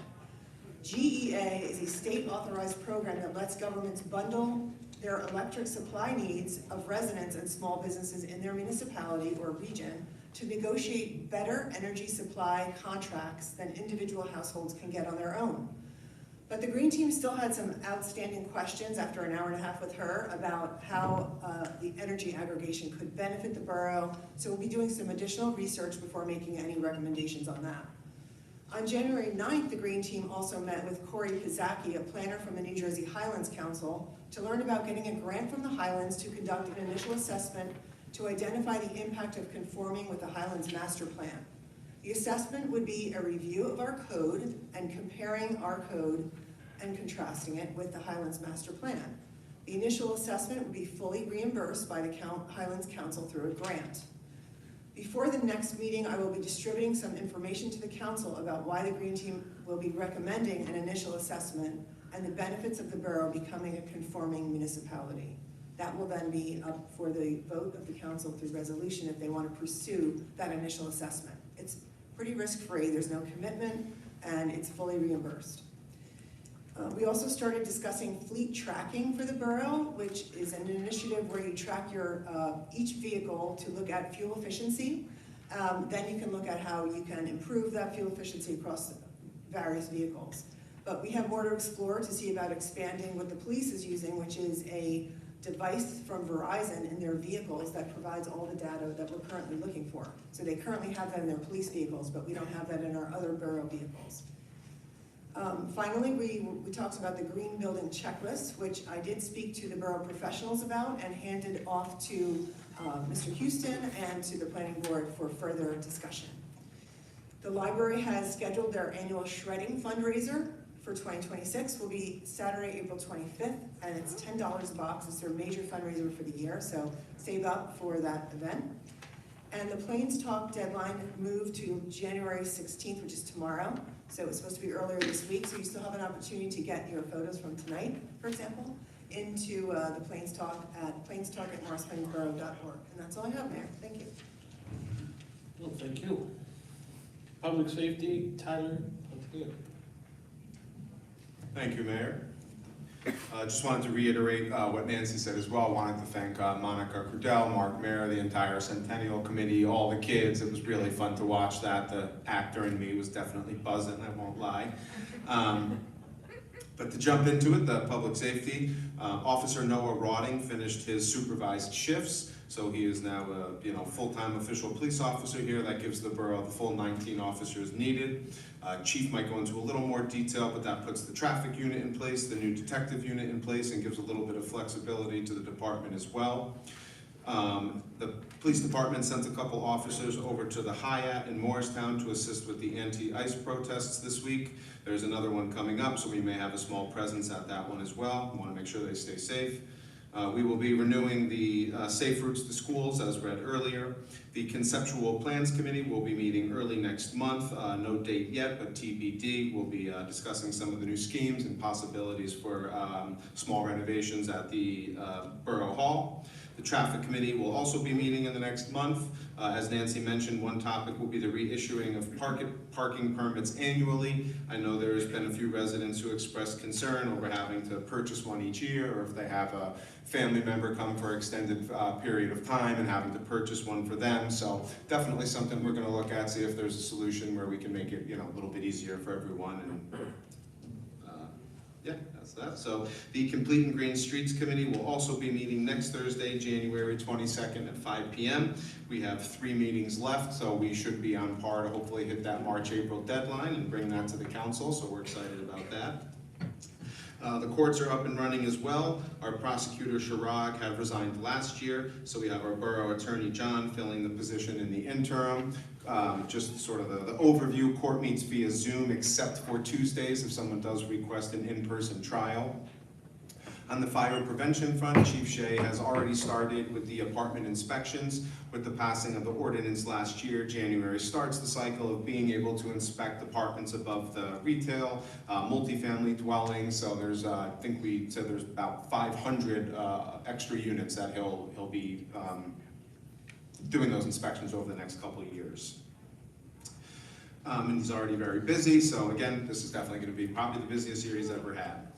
GEA is a state-authorized program that lets governments bundle their electric supply needs of residents and small businesses in their municipality or region to negotiate better energy supply contracts than individual households can get on their own. But the Green Team still had some outstanding questions after an hour and a half with her about how the energy aggregation could benefit the borough, so we'll be doing some additional research before making any recommendations on that. On January 9th, the Green Team also met with Corey Pizacki, a planner from the New Jersey Highlands Council, to learn about getting a grant from the Highlands to conduct an initial assessment to identify the impact of conforming with the Highlands Master Plan. The assessment would be a review of our code and comparing our code and contrasting it with the Highlands Master Plan. The initial assessment would be fully reimbursed by the Highlands Council through a grant. Before the next meeting, I will be distributing some information to the council about why the Green Team will be recommending an initial assessment and the benefits of the borough becoming a conforming municipality. That will then be up for the vote of the council through resolution if they want to pursue that initial assessment. It's pretty risk-free, there's no commitment, and it's fully reimbursed. We also started discussing fleet tracking for the borough, which is an initiative where you track your each vehicle to look at fuel efficiency. Then you can look at how you can improve that fuel efficiency across various vehicles. But we have more to explore to see about expanding what the police is using, which is a device from Verizon in their vehicles that provides all the data that we're currently looking for. So they currently have that in their police vehicles, but we don't have that in our other borough vehicles. Finally, we talked about the green building checklist, which I did speak to the borough professionals about and handed off to Mr. Houston and to the planning board for further discussion. The library has scheduled their annual shredding fundraiser for 2026 will be Saturday, April 25th, and it's $10 a box. It's their major fundraiser for the year, so save up for that event. And the Plains Talk deadline moved to January 16th, which is tomorrow. So it's supposed to be earlier this week, so you still have an opportunity to get your photos from tonight, for example, into the Plains Talk at plainstalk@morrisplainsborough.org. And that's all I have, Mayor. Thank you. Well, thank you. Public safety, Tyler, let's go. Thank you, Mayor. Just wanted to reiterate what Nancy said as well. Wanted to thank Monica Crudell, Mark Mayer, the entire Centennial Committee, all the kids. It was really fun to watch that. The actor in me was definitely buzzing, I won't lie. But to jump into it, the public safety, Officer Noah Rawding finished his supervised shifts. So he is now a full-time official police officer here. That gives the borough the full 19 officers needed. Chief might go into a little more detail, but that puts the traffic unit in place, the new detective unit in place, and gives a little bit of flexibility to the department as well. The police department sent a couple officers over to the Hyatt in Morristown to assist with the anti-ICE protests this week. There's another one coming up, so we may have a small presence at that one as well. We want to make sure they stay safe. We will be renewing the Safe Routes to Schools, as read earlier. The Conceptual Plans Committee will be meeting early next month. No date yet, but TBD. We'll be discussing some of the new schemes and possibilities for small renovations at the Borough Hall. The Traffic Committee will also be meeting in the next month. As Nancy mentioned, one topic will be the reissuing of parking permits annually. I know there's been a few residents who expressed concern over having to purchase one each year, or if they have a family member come for an extended period of time and having to purchase one for them. So definitely something we're going to look at, see if there's a solution where we can make it, a little bit easier for everyone. And yeah, that's that. So the Complete and Green Streets Committee will also be meeting next Thursday, January 22nd at 5 p.m. We have 3 meetings left, so we should be on par to hopefully hit that March-April deadline and bring that to the council, so we're excited about that. The courts are up and running as well. Our prosecutor, Shirag, had resigned last year, so we have our borough attorney, John, filling the position in the interim. Just sort of the overview, court meets via Zoom except for Tuesdays if someone does request an in-person trial. On the fire prevention front, Chief Shea has already started with the apartment inspections. With the passing of the ordinance last year, January starts the cycle of being able to inspect apartments above the retail, multifamily dwellings. So there's, I think we said there's about 500 extra units that he'll be doing those inspections over the next couple of years. And he's already very busy, so again, this is definitely going to be probably the busiest year he's ever had.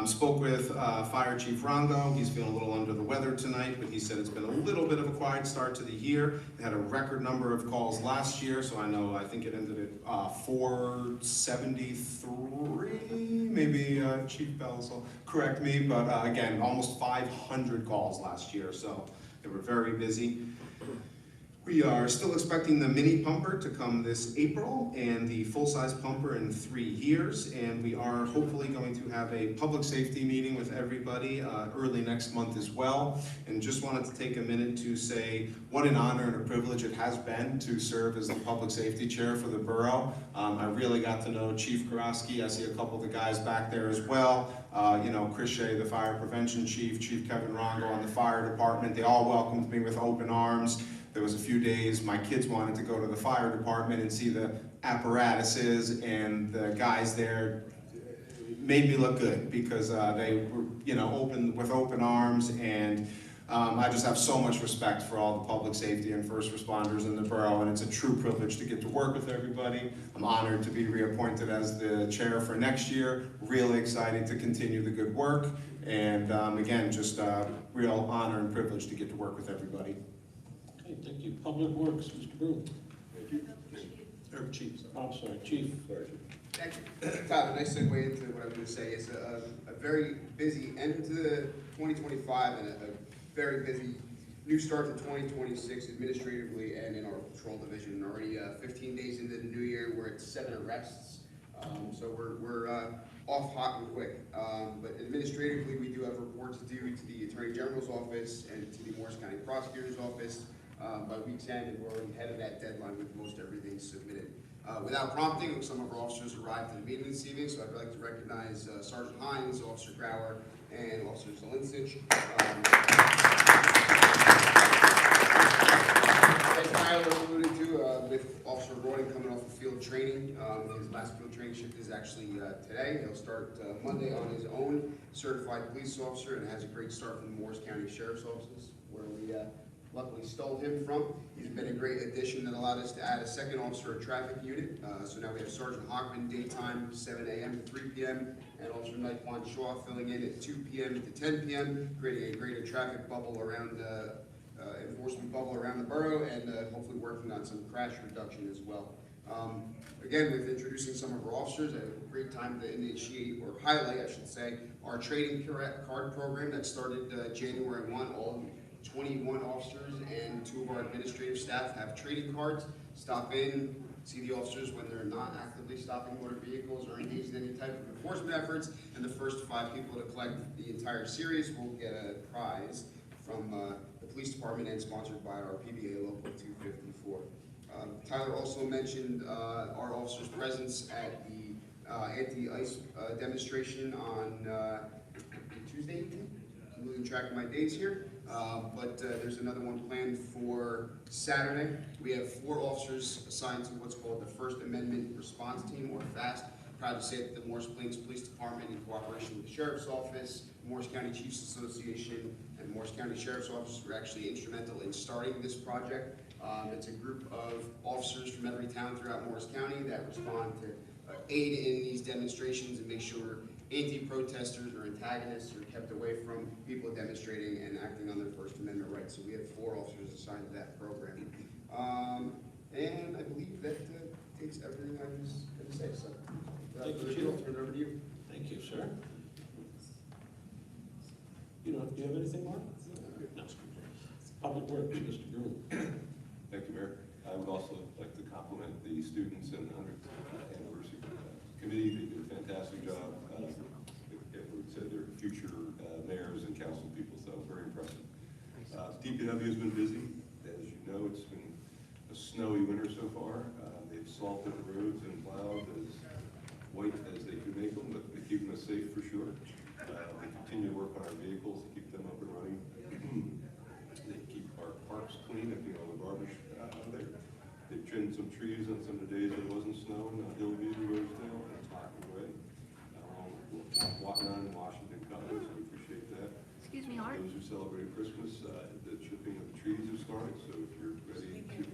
Spoke with Fire Chief Rongo. He's feeling a little under the weather tonight, but he said it's been a little bit of a quiet start to the year. They had a record number of calls last year, so I think it ended at 473, maybe Chief Bells will correct me, but again, almost 500 calls last year, so they were very busy. We are still expecting the mini pumper to come this April and the full-size pumper in 3 years, and we are hopefully going to have a public safety meeting with everybody early next month as well. And just wanted to take a minute to say what an honor and a privilege it has been to serve as the public safety chair for the borough. I really got to know Chief Koroski. I see a couple of the guys back there as well. Chris Shea, the fire prevention chief, Chief Kevin Rongo on the fire department. They all welcomed me with open arms. There was a few days my kids wanted to go to the fire department and see the apparatuses, and the guys there made me look good because they were, open with open arms, and I just have so much respect for all the public safety and first responders in the borough, and it's a true privilege to get to work with everybody. I'm honored to be reappointed as the chair for next year. Really excited to continue the good work, and again, just a real honor and privilege to get to work with everybody. Okay, thank you. Public Works, Mr. Bruhn. Thank you. Or Chief, I'm sorry, Chief. Thank you. Tyler, nice segue into what I'm going to say. It's a very busy end to 2025 and a very busy new start to 2026 administratively and in our patrol division. Already 15 days into the new year, we're at 7 arrests. So we're off hot and quick. But administratively, we do have reports due to the Attorney General's office and to the Morris County Prosecutor's office by week's end, and we're already ahead of that deadline with most everything submitted. Without prompting, some of our officers arrived to the meeting this evening, so I'd like to recognize Sergeant Hines, Officer Grauer, and Officer Zelinsich. As Tyler alluded to, with Officer Roy coming off of field training, his last field training shift is actually today. He'll start Monday on his own, certified police officer, and has a great start from the Morris County Sheriff's Office, where we luckily stole him from. He's been a great addition that allowed us to add a second officer at traffic unit. So now we have Sergeant Hockman, daytime, 7 a.m. to 3 p.m., and Officer Nightwan Shaw filling in at 2 p.m. to 10 p.m., creating a greater traffic bubble around, enforcement bubble around the borough, and hopefully working on some crash reduction as well. Again, with introducing some of our officers, a great time to initiate, or highlight, I should say, our trading card program that started January 1. All 21 officers and 2 of our administrative staff have trading cards. Stop in, see the officers when they're not actively stopping motor vehicles or engaged in any type of enforcement efforts, and the first 5 people to collect the entire series will get a prize from the police department and sponsored by our PBA Local 254. Tyler also mentioned our officers' presence at the anti-ice demonstration on Tuesday evening. I'm losing track of my days here. But there's another one planned for Saturday. We have 4 officers assigned to what's called the First Amendment Response Team, or FAST. Proud to say that the Morris Plains Police Department, in cooperation with the Sheriff's Office, Morris County Chiefs Association, and Morris County Sheriff's Office were actually instrumental in starting this project. It's a group of officers from every town throughout Morris County that respond to aid in these demonstrations and make sure anti-protesters or antagonists are kept away from people demonstrating and acting on their First Amendment rights. So we have 4 officers assigned to that program. And I believe that takes everything I was going to say. So Thank you, I'll Chief. turn it over to you. Thank you, sir. Do you have anything, Mark? No. Public Works, Mr. Bruhn. Thank you, Mayor. I would also like to compliment the students and the 100th anniversary committee. They did a fantastic job. It said they're future mayors and council people, so very impressive. DPW has been busy. As you know, it's been a snowy winter so far. They've salted the roads and plowed as white as they could make them, but they're keeping us safe for sure. They continue to work on our vehicles to keep them up and running. They keep our parks clean, if you know, the garbage out of there. They've trimmed some trees on some of the days that it wasn't snowing on Hillview, Rosedale, and Lockwood Way. Whatnot in Washington College, we appreciate that. Excuse me, Art? Those who celebrate Christmas, the chipping of the trees have started, so if you're ready to...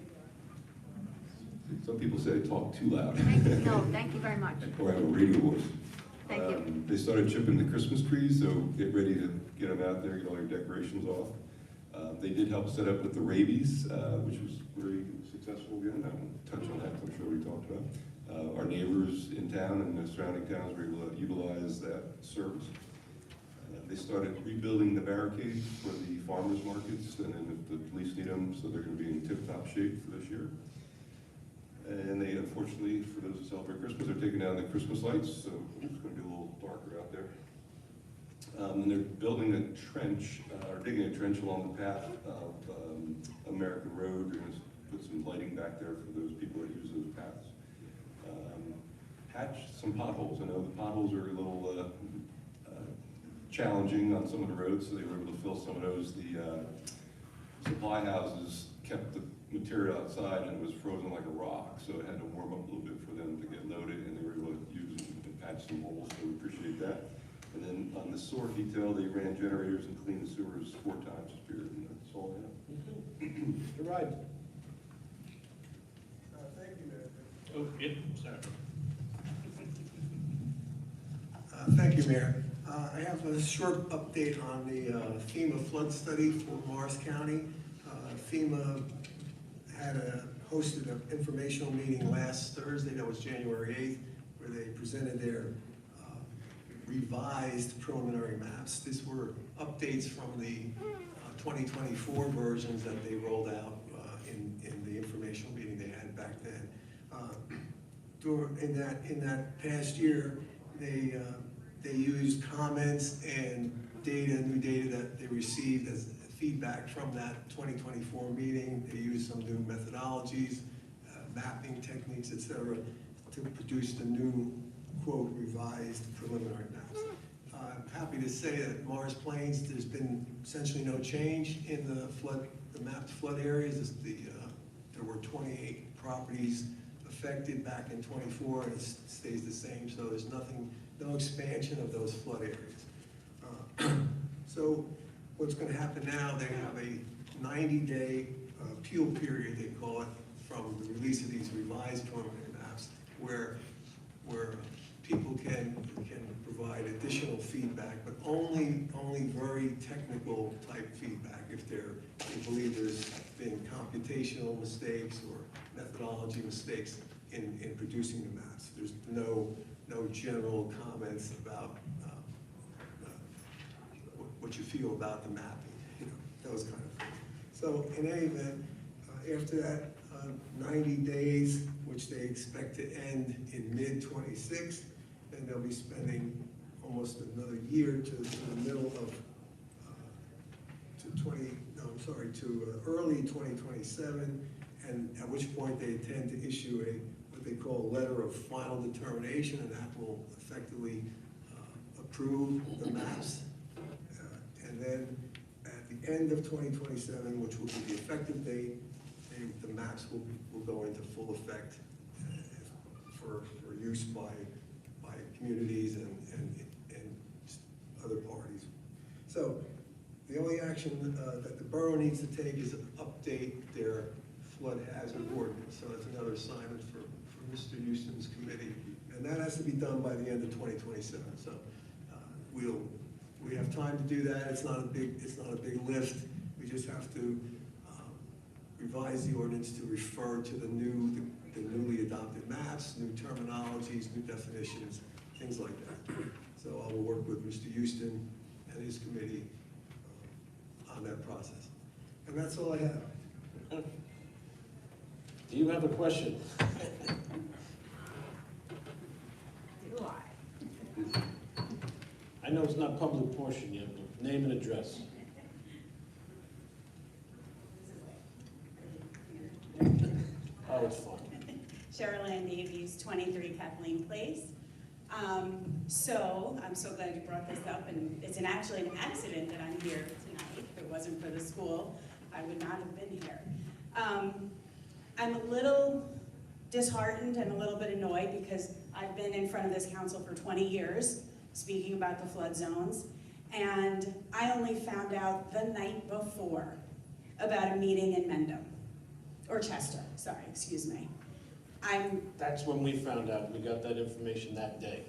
Some people say I talk too loud. No, thank you very much. Or I have a radio voice. Thank you. They started chipping the Christmas trees, so get ready to get them out there, get all your decorations off. They did help set up with the rabies, which was very successful again. I won't touch on that, I'm sure we talked about. Our neighbors in town and the surrounding towns were able to utilize that service. They started rebuilding the barricades for the farmers markets, and then if the police need them, so they're going to be in tip-top shape for this year. And they, unfortunately, for those who celebrate Christmas, they're taking down the Christmas lights, so it's going to be a little darker out there. And they're building a trench, or digging a trench along the path of American Road. They're going to put some lighting back there for those people that use those paths. Patch some potholes. I know the potholes are a little challenging on some of the roads, so they were able to fill some of those. The supply houses kept the material outside and it was frozen like a rock, so it had to warm up a little bit for them to get loaded, and they were able to use and patch some holes, so we appreciate that. And then on the sewer detail, they ran generators and cleaned the sewers 4 times this period, and that's all I have. Mr. Ryden. Thank you, Mayor. Oh, yeah, sorry. Thank you, Mayor. I have a short update on the FEMA flood study for Morris County. FEMA hosted an informational meeting last Thursday, that was January 8th, where they presented their revised preliminary maps. These were updates from the 2024 versions that they rolled out in the informational meeting they had back then. In that past year, they used comments and new data that they received as feedback from that 2024 meeting. They used some new methodologies, mapping techniques, etc., to produce the new, quote, revised preliminary maps. I'm happy to say that Morris Plains, there's been essentially no change in the mapped flood areas. There were 28 properties affected back in '24, and it stays the same, so there's no expansion of those flood areas. So what's going to happen now, they have a 90-day appeal period, they call it, from the release of these revised preliminary maps, where people can provide additional feedback, but only very technical type feedback. If they believe there's been computational mistakes or methodology mistakes in producing the maps. There's no general comments about what you feel about the mapping, those kind of things. So in any event, after that 90 days, which they expect to end in mid-26, then they'll be spending almost another year to the middle of early 2027, and at which point they intend to issue what they call a letter of final determination, and that will effectively approve the maps. And then at the end of 2027, which will be the effective date, the maps will go into full effect for use by communities and other parties. So the only action that the borough needs to take is update their flood hazard ordinance. So that's another assignment for Mr. Houston's committee. And that has to be done by the end of 2027. So we have time to do that. It's not a big lift. We just have to revise the ordinance to refer to the newly adopted maps, new terminologies, new definitions, things like that. So I will work with Mr. Houston and his committee on that process. And that's all I have. Do you have a question? Do I? I know it's not public portion yet, but name and address. Oh, it's fun. Cheryl Ann Davies, 23 Kathleen Place. So I'm so glad you brought this up, and it's actually an accident that I'm here tonight. If it wasn't for the school, I would not have been here. I'm a little disheartened and a little bit annoyed because I've been in front of this council for 20 years speaking about the flood zones, and I only found out the night before about a meeting in Mendham, or Chester, sorry, excuse me. That's when we found out. We got that information that day.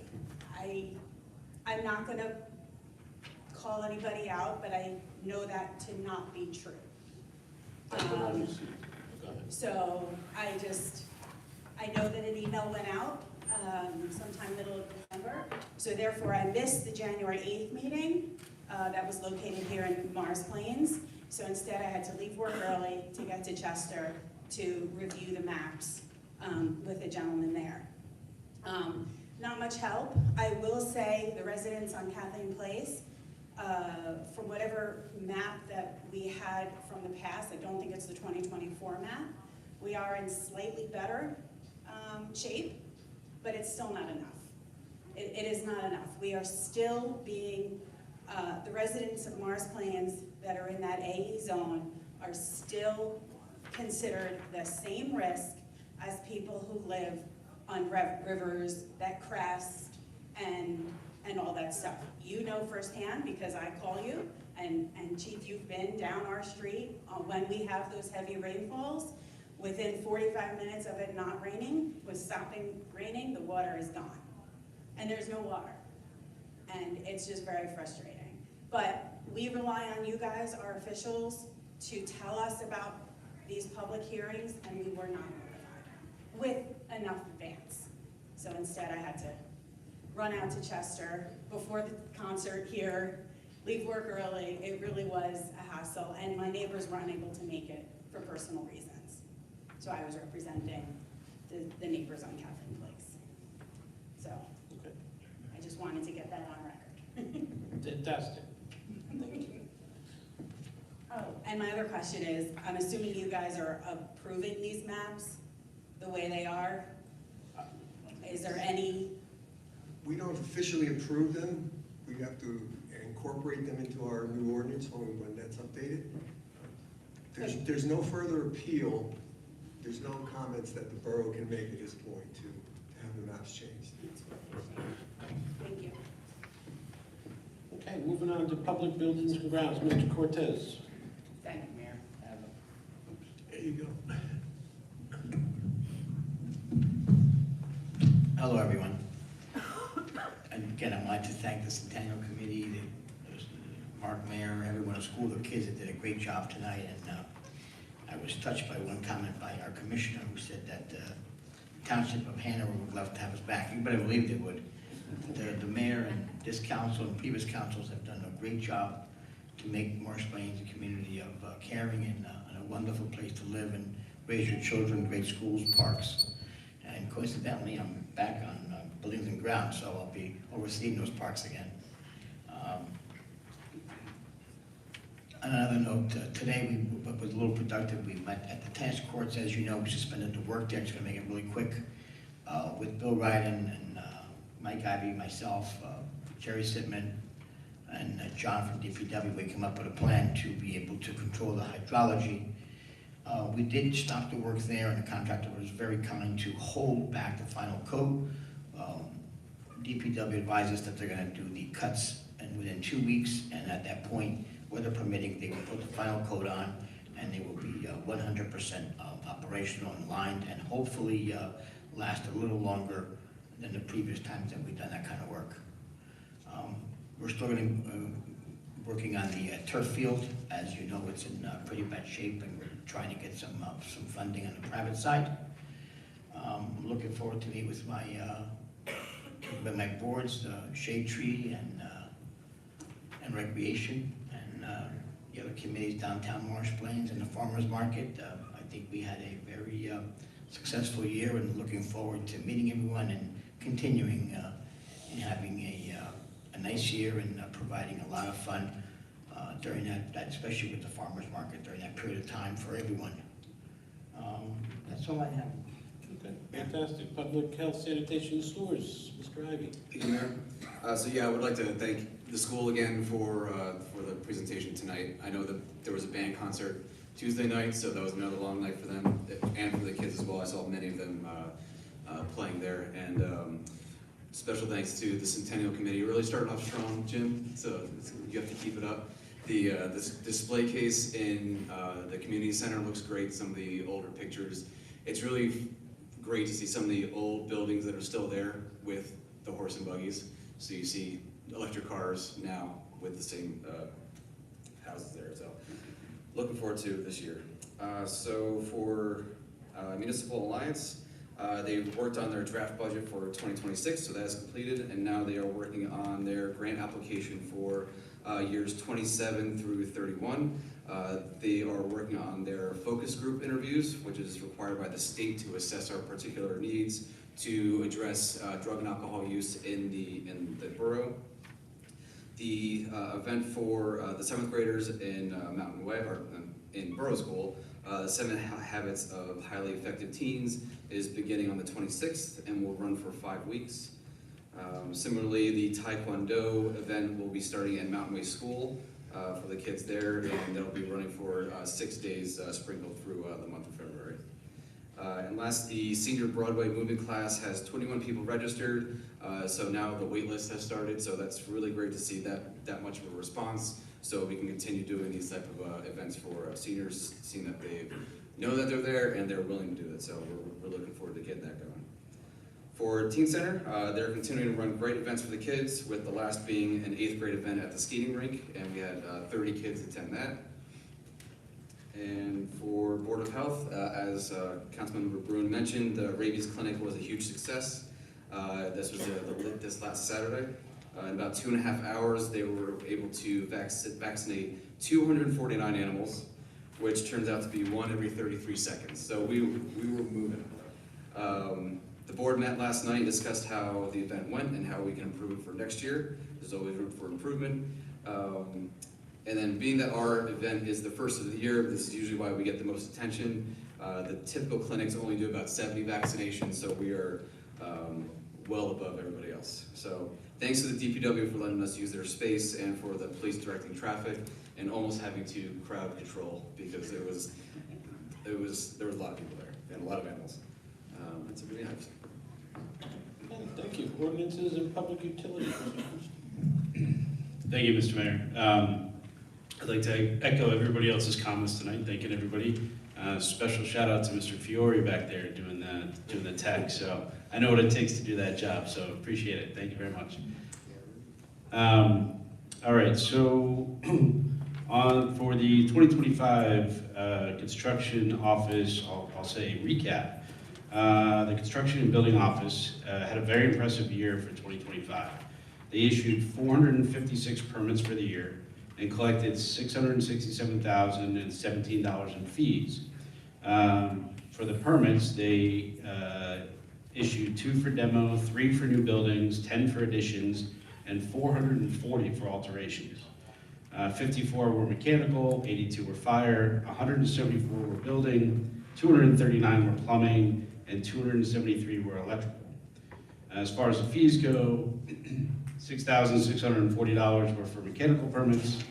I'm not gonna call anybody out, but I know that to not be true. That's the one you see. Go ahead. So I know that an email went out sometime middle of December. So therefore I missed the January 8th meeting that was located here in Morris Plains. So instead I had to leave work early to get to Chester to review the maps with the gentleman there. Not much help. I will say the residents on Kathleen Place, from whatever map that we had from the past, I don't think it's the 2024 map, we are in slightly better shape, but it's still not enough. It is not enough. We are still being, the residents of Morris Plains that are in that AE zone are still considered the same risk as people who live on rivers that crest and all that stuff. You know firsthand because I call you, and Chief, you've been down our street when we have those heavy rainfalls. Within 45 minutes of it not raining, with stopping raining, the water is gone. And there's no water. And it's just very frustrating. But we rely on you guys, our officials, to tell us about these public hearings, and we were not notified with enough advance. So instead I had to run out to Chester before the concert here, leave work early. It really was a hassle, and my neighbors were unable to make it for personal reasons. So I was representing the neighbors on Kathleen Place. So Okay. I just wanted to get that on record. Fantastic. Oh, and my other question is, I'm assuming you guys are approving these maps the the way they are? Is there any? We don't officially approve them. We have to incorporate them into our new ordinance when that's updated. There's no further appeal. There's no comments that the borough can make at this point to have the maps changed. Thank you. Okay, moving on to public buildings and grounds, Mr. Cortez. Thank you, Mayor. There you go. Hello, everyone. And again, I wanted to thank the Centennial Committee, Mark Mayor, everyone at school, the kids that did a great job tonight. And I was touched by one comment by our commissioner who said that the Township of Hanover would love to have us back. You better believe they would. The mayor and this council and previous councils have done a great job to make Morris Plains a community of caring and a wonderful place to live and raise your children, great schools, parks. And coincidentally, I'm back on buildings and grounds, so I'll be overseeing those parks again. On another note, today we was a little productive. We met at the tennis courts. As you know, we suspended the work there. It's going to make it really quick. With Bill Ryden and Mike Ivey, myself, Jerry Sitman, and John from DPW, we came up with a plan to be able to control the hydrology. We did stop the work there, and the contractor was very kind to hold back the final coat. DPW advised us that they're going to do the cuts and within 2 weeks, and at that point, weather permitting, they will put the final coat on, and they will be 100% operational and lined, and hopefully last a little longer than the previous times that we've done that kind of work. We're still working on the turf field. As you know, it's in pretty bad shape, and we're trying to get some funding on the private side. I'm looking forward to meet with my boards, Shade Tree and Recreation, and the other committees, downtown Morris Plains and the Farmers Market. I think we had a very successful year, and looking forward to meeting everyone and continuing and having a nice year and providing a lot of fun during that, especially with the Farmers Market, during that period of time for everyone. That's all I have. Okay, fantastic. Public health, sanitation, sewers, Mr. Ivey. Thank you, Mayor. I would like to thank the school again for the presentation tonight. I know that there was a band concert Tuesday night, so that was another long night for them and for the kids as well. I saw many of them playing there, and special thanks to the Centennial Committee. Really starting off strong, Jim, so you have to keep it up. This display case in the community center looks great. Some of the older pictures. It's really great to see some of the old buildings that are still there with the horse and buggies. So you see electric cars now with the same houses there. So looking forward to this year. So for Municipal Alliance, they've worked on their draft budget for 2026, so that is completed, and now they are working on their grant application for years 27 through 31. They are working on their focus group interviews, which is required by the state to assess our particular needs to address drug and alcohol use in the borough. The event for the 7th graders in Mountain Way, or in Borough School, 7 Habits of Highly Effective Teens is beginning on the 26th and will run for 5 weeks. Similarly, the Taekwondo event will be starting at Mountain Way School for the kids there, and they'll be running for 6 days sprinkled through the month of February. And last, the senior Broadway moving class has 21 people registered, so now the wait list has started, so that's really great to see that much of a response, so we can continue doing these type of events for seniors, seeing that they know that they're there and they're willing to do it, so we're looking forward to getting that going. For Teen Center, they're continuing to run great events for the kids, with the last being an 8th grade event at the skating rink, and we had 30 kids attend that. And for Board of Health, as Councilmember Bruhn mentioned, the rabies clinic was a huge success. This was this last Saturday. In about 2.5 hours, they were able to vaccinate 249 animals, which turns out to be 1 every 33 seconds. So we were moving. The board met last night and discussed how the event went and how we can improve it for next year. There's always room for improvement. And then being that our event is the first of the year, this is usually why we get the most attention. The typical clinics only do about 70 vaccinations, so we are well above everybody else. So thanks to the DPW for letting us use their space and for the police directing traffic and almost having to crowd control because there was a lot of people there and a lot of animals. That's really nice. Thank you. Ordinances and public utilities. Thank you, Mr. Mayor. I'd like to echo everybody else's comments tonight, thanking everybody. Special shout out to Mr. Fiore back there doing the tech. So I know what it takes to do that job, so appreciate it. Thank you very much. All right, so for the 2025 construction office, I'll say recap. The construction and building office had a very impressive year for 2025. They issued 456 permits for the year and collected $667,017 in fees. For the permits, they issued 2 for demo, 3 for new buildings, 10 for additions, and 440 for alterations. 54 were mechanical, 82 were fire, 174 were building, 239 were plumbing, and 273 were electrical. As far as the fees go, $6,640 were for mechanical permits,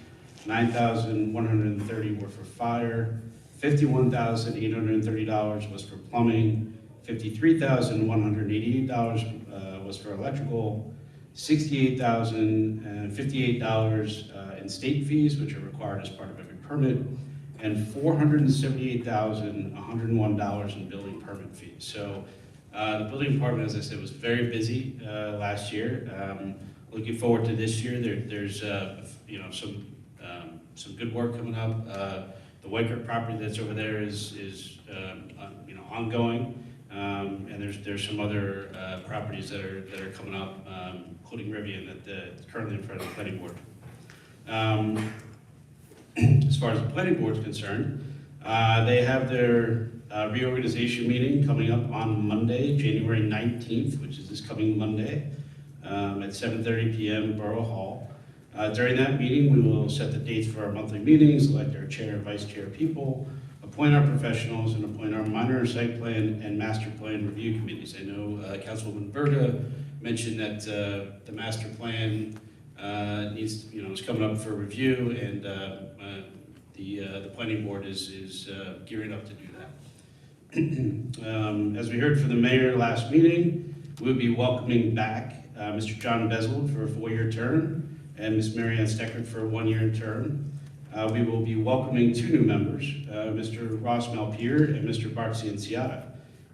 $9,130 were for fire, $51,830 was for plumbing, $53,188 was for electrical, $68,058 in state fees, which are required as part of every permit, and $478,101 in building permit fees. So the building department, as I said, was very busy last year. Looking forward to this year. There's some good work coming up. The Weicker property that's over there is ongoing, and there's some other properties that are coming up, including Rivian that's currently in front of the planning board. As far as the planning board is concerned, they have their reorganization meeting coming up on Monday, January 19th, which is this coming Monday, at 7:30 p.m. Borough Hall. During that meeting, we will set the dates for our monthly meetings, elect our chair and vice chair people, appoint our professionals, and appoint our minor site plan and master plan review committees. I know Councilmember Bergen mentioned that the master plan is coming up for review, and the planning board is gearing up to do that. As we heard from the mayor last meeting, we'll be welcoming back Mr. John Bezel for a 4-year term and Ms. Mary Ann Steckert for a 1-year term. We will be welcoming 2 new members, Mr. Ross Malpier and Mr. Bart Cienciata.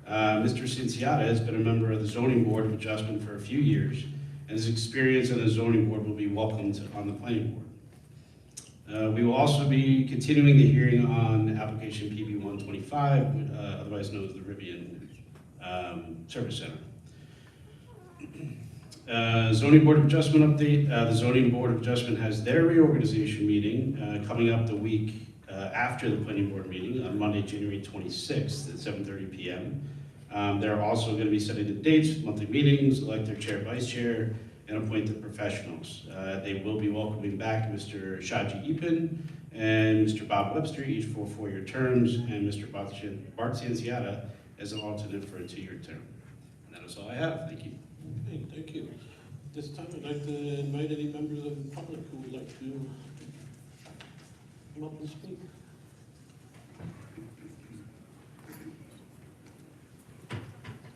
Mr. Cienciata has been a member of the Zoning Board of Adjustment for a few years, and his experience on the Zoning Board will be welcomed on the Planning Board. We will also be continuing the hearing on application PB 125, otherwise known as the Rivian Service Center. Zoning Board of Adjustment update. The Zoning Board of Adjustment has their reorganization meeting coming up the week after the Planning Board meeting on Monday, January 26th at 7:30 p.m. They're also going to be setting the dates, monthly meetings, elect their chair, vice chair, and appoint the professionals. They will be welcoming back Mr. Shaji Ipin and Mr. Bob Webster, each for 4-year terms, and Mr. Bart Cienciata as an alternate for a 2-year term. And that is all I have. Thank you. Okay, thank you. This time I'd like to invite any members of the public who would like to come up and speak. You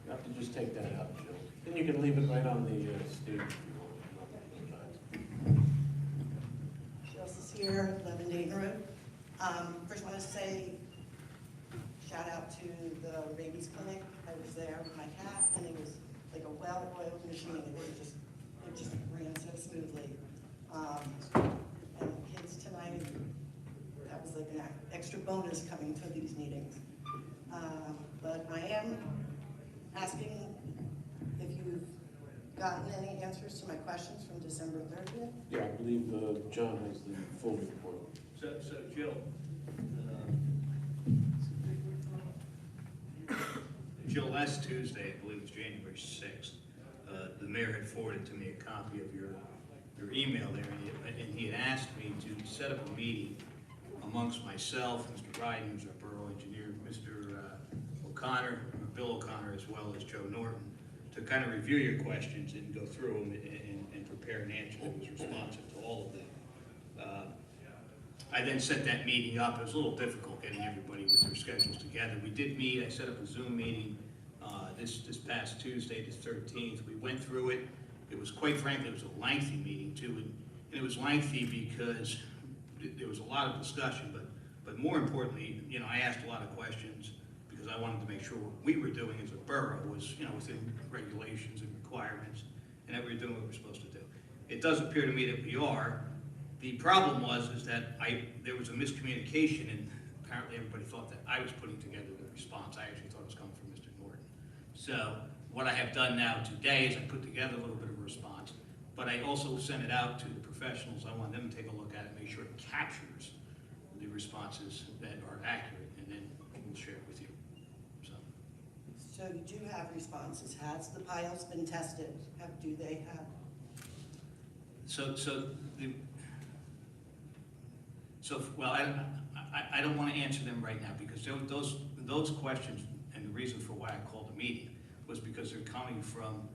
have to just take that out, Jill. Then you can leave it right on the stage if you want. Jill is here, 11 Dayton Road. First I want to say shout out to the rabies clinic. I was there with my cat and it was like a well-oiled machine. It just ran so smoothly. And kids tonight, that was like an extra bonus coming to these meetings. But I am asking if you've gotten any answers to my questions from December 30th. Yeah, I believe John has the full report. So Jill, last Tuesday, I believe it was January 6th, the mayor had forwarded to me a copy of your email there, and he had asked me to set up a meeting amongst myself, Mr. Ryden, who's our borough engineer, Mr. O'Connor, Bill O'Connor, as well as Joe Norton, to kind of review your questions and go through them and prepare an answer that was responsive to all of them. I then set that meeting up. It was a little difficult getting everybody with their schedules together. We did meet. I set up a Zoom meeting this past Tuesday, the 13th. We went through it. It was, quite frankly, it was a lengthy meeting too, and it was lengthy because there was a lot of discussion, but more importantly, you know, I asked a lot of questions because I wanted to make sure what we were doing as a borough was, you know, within regulations and requirements, and that we were doing what we were supposed to do. It does appear to me that we are. The problem is that there was a miscommunication, and apparently everybody thought that I was putting together the response. I actually thought it was coming from Mr. Norton. So what I have done now today is I put together a little bit of a response, but I also sent it out to the professionals. I want them to take a look at it, make sure it captures the responses that are accurate, and then we'll share it with you. So you do have responses. Has the piles been tested? Do they have? Well, I don't want to answer them right now because those questions, and the reason for why I called the meeting was because they're coming from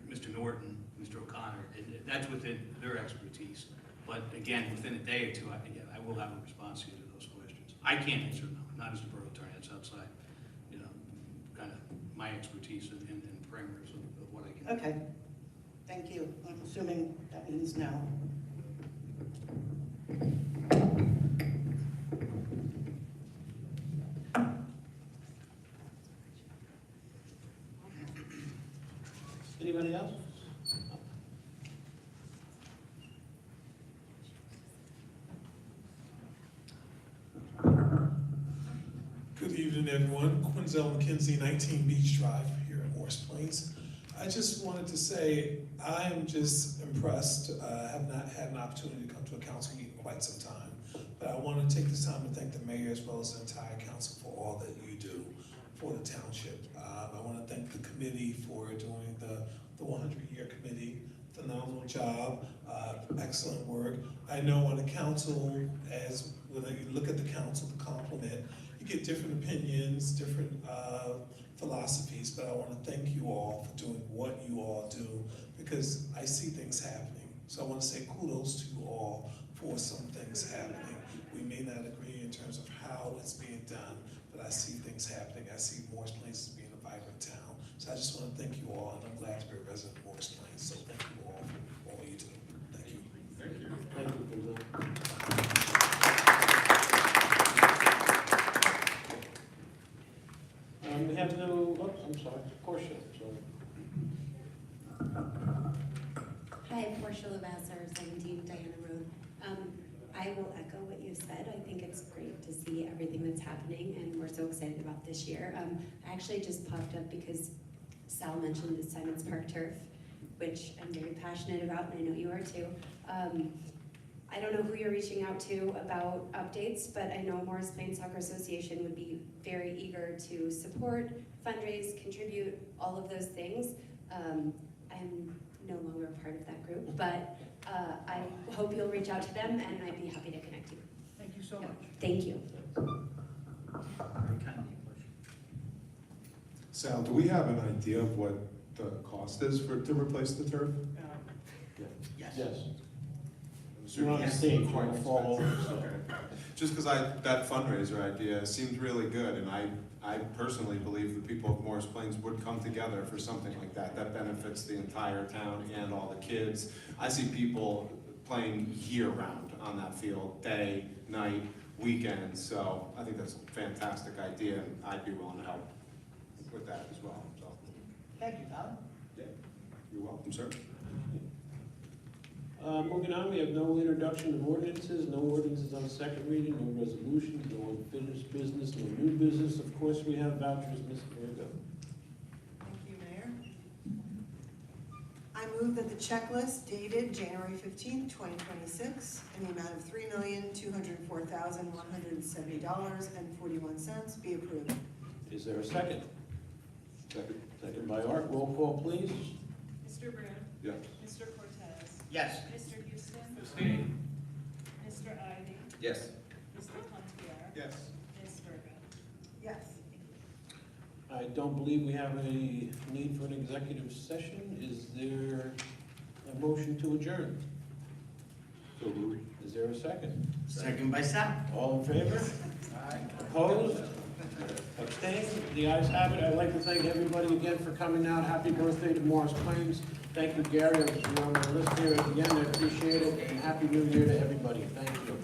Mr. Norton, Mr. O'Connor, and that's within their expertise. But again, within a day or two, I will have a response to those questions. I can't answer them, not as the borough attorney. That's outside, you know, kind of my expertise and parameters of what I can do. Okay, thank you. I'm assuming that means no. Anybody else? Good evening, everyone. Quinzel McKenzie, 19 Beach Drive here in Morris Plains. I just wanted to say I am just impressed. I have not had an opportunity to come to a council meeting in quite some time, but I want to take this time to thank the mayor as well as the entire council for all that you do for the township. I want to thank the committee for doing the 100-year committee. Phenomenal job, excellent work. I know on the council, as when you look at the council, the complement, you get different opinions, different philosophies, but I want to thank you all for doing what you all do because I see things happening. So I want to say kudos to you all for some things happening. We may not agree in terms of how it's being done, but I see things happening. I see Morris Plains as being a vibrant town. So I just want to thank you all, and I'm glad to be a resident of Morris Plains. So thank you all for all you do. Thank you. Thank you. Thank you, we have no, I'm sorry, Portia. Hi, Portia Lavasser, 17 Diana Road. I will echo what you said. I think it's great to see everything that's happening, and we're so excited about this year. I actually just popped up because Sal mentioned the Simons Park turf, which I'm very passionate about, and I know you are too. I don't know who you're reaching out to about updates, but I know Morris Plains Soccer Association would be very eager to support, fundraise, contribute, all of those things. I'm no longer a part of that group, but I hope you'll reach out to them, and I'd be happy to connect you. Thank you so much. Thank you. Sal, do we have an idea of what the cost is to replace the turf? Yes. You're on the stage, you're gonna fall over. Okay. Just because that fundraiser idea seemed really good, and I personally believe the people of Morris Plains would come together for something like that. That benefits the entire town and all the kids. I see people playing year-round on that field, day, night, weekends, so I think that's a fantastic idea, and I'd be willing to help with that as well. So. Thank you, Tom. Yeah. You're welcome, sir. Moving on, we have no introduction of ordinances, no ordinances on second reading, no resolutions, no unfinished business, no new business. Of course, we have vouchers, Ms. Virgo. Thank you, Mayor. I move that the checklist dated January 15, 2026, in the amount of $3,204,170.41 be approved. Is there a second? Second. Second by Art. Roll call, please. Mr. Bruhn? Yes. Mr. Cortez? Yes. Mr. Houston? Abstain. Mr. Ivy? Yes. Mr. Pontier? Yes. Ms. Virgo? Yes. don't believe we have a need for an executive session. Is there a motion to adjourn? So moved. Is there a second? Second by Sal. All in favor? Opposed? Abstained? The ayes have it. I'd like to thank everybody again for coming out. Happy birthday to Morris Plains. Thank you, Gary. You're on the list here again. I appreciate it. And Happy New Year to everybody. Thank you.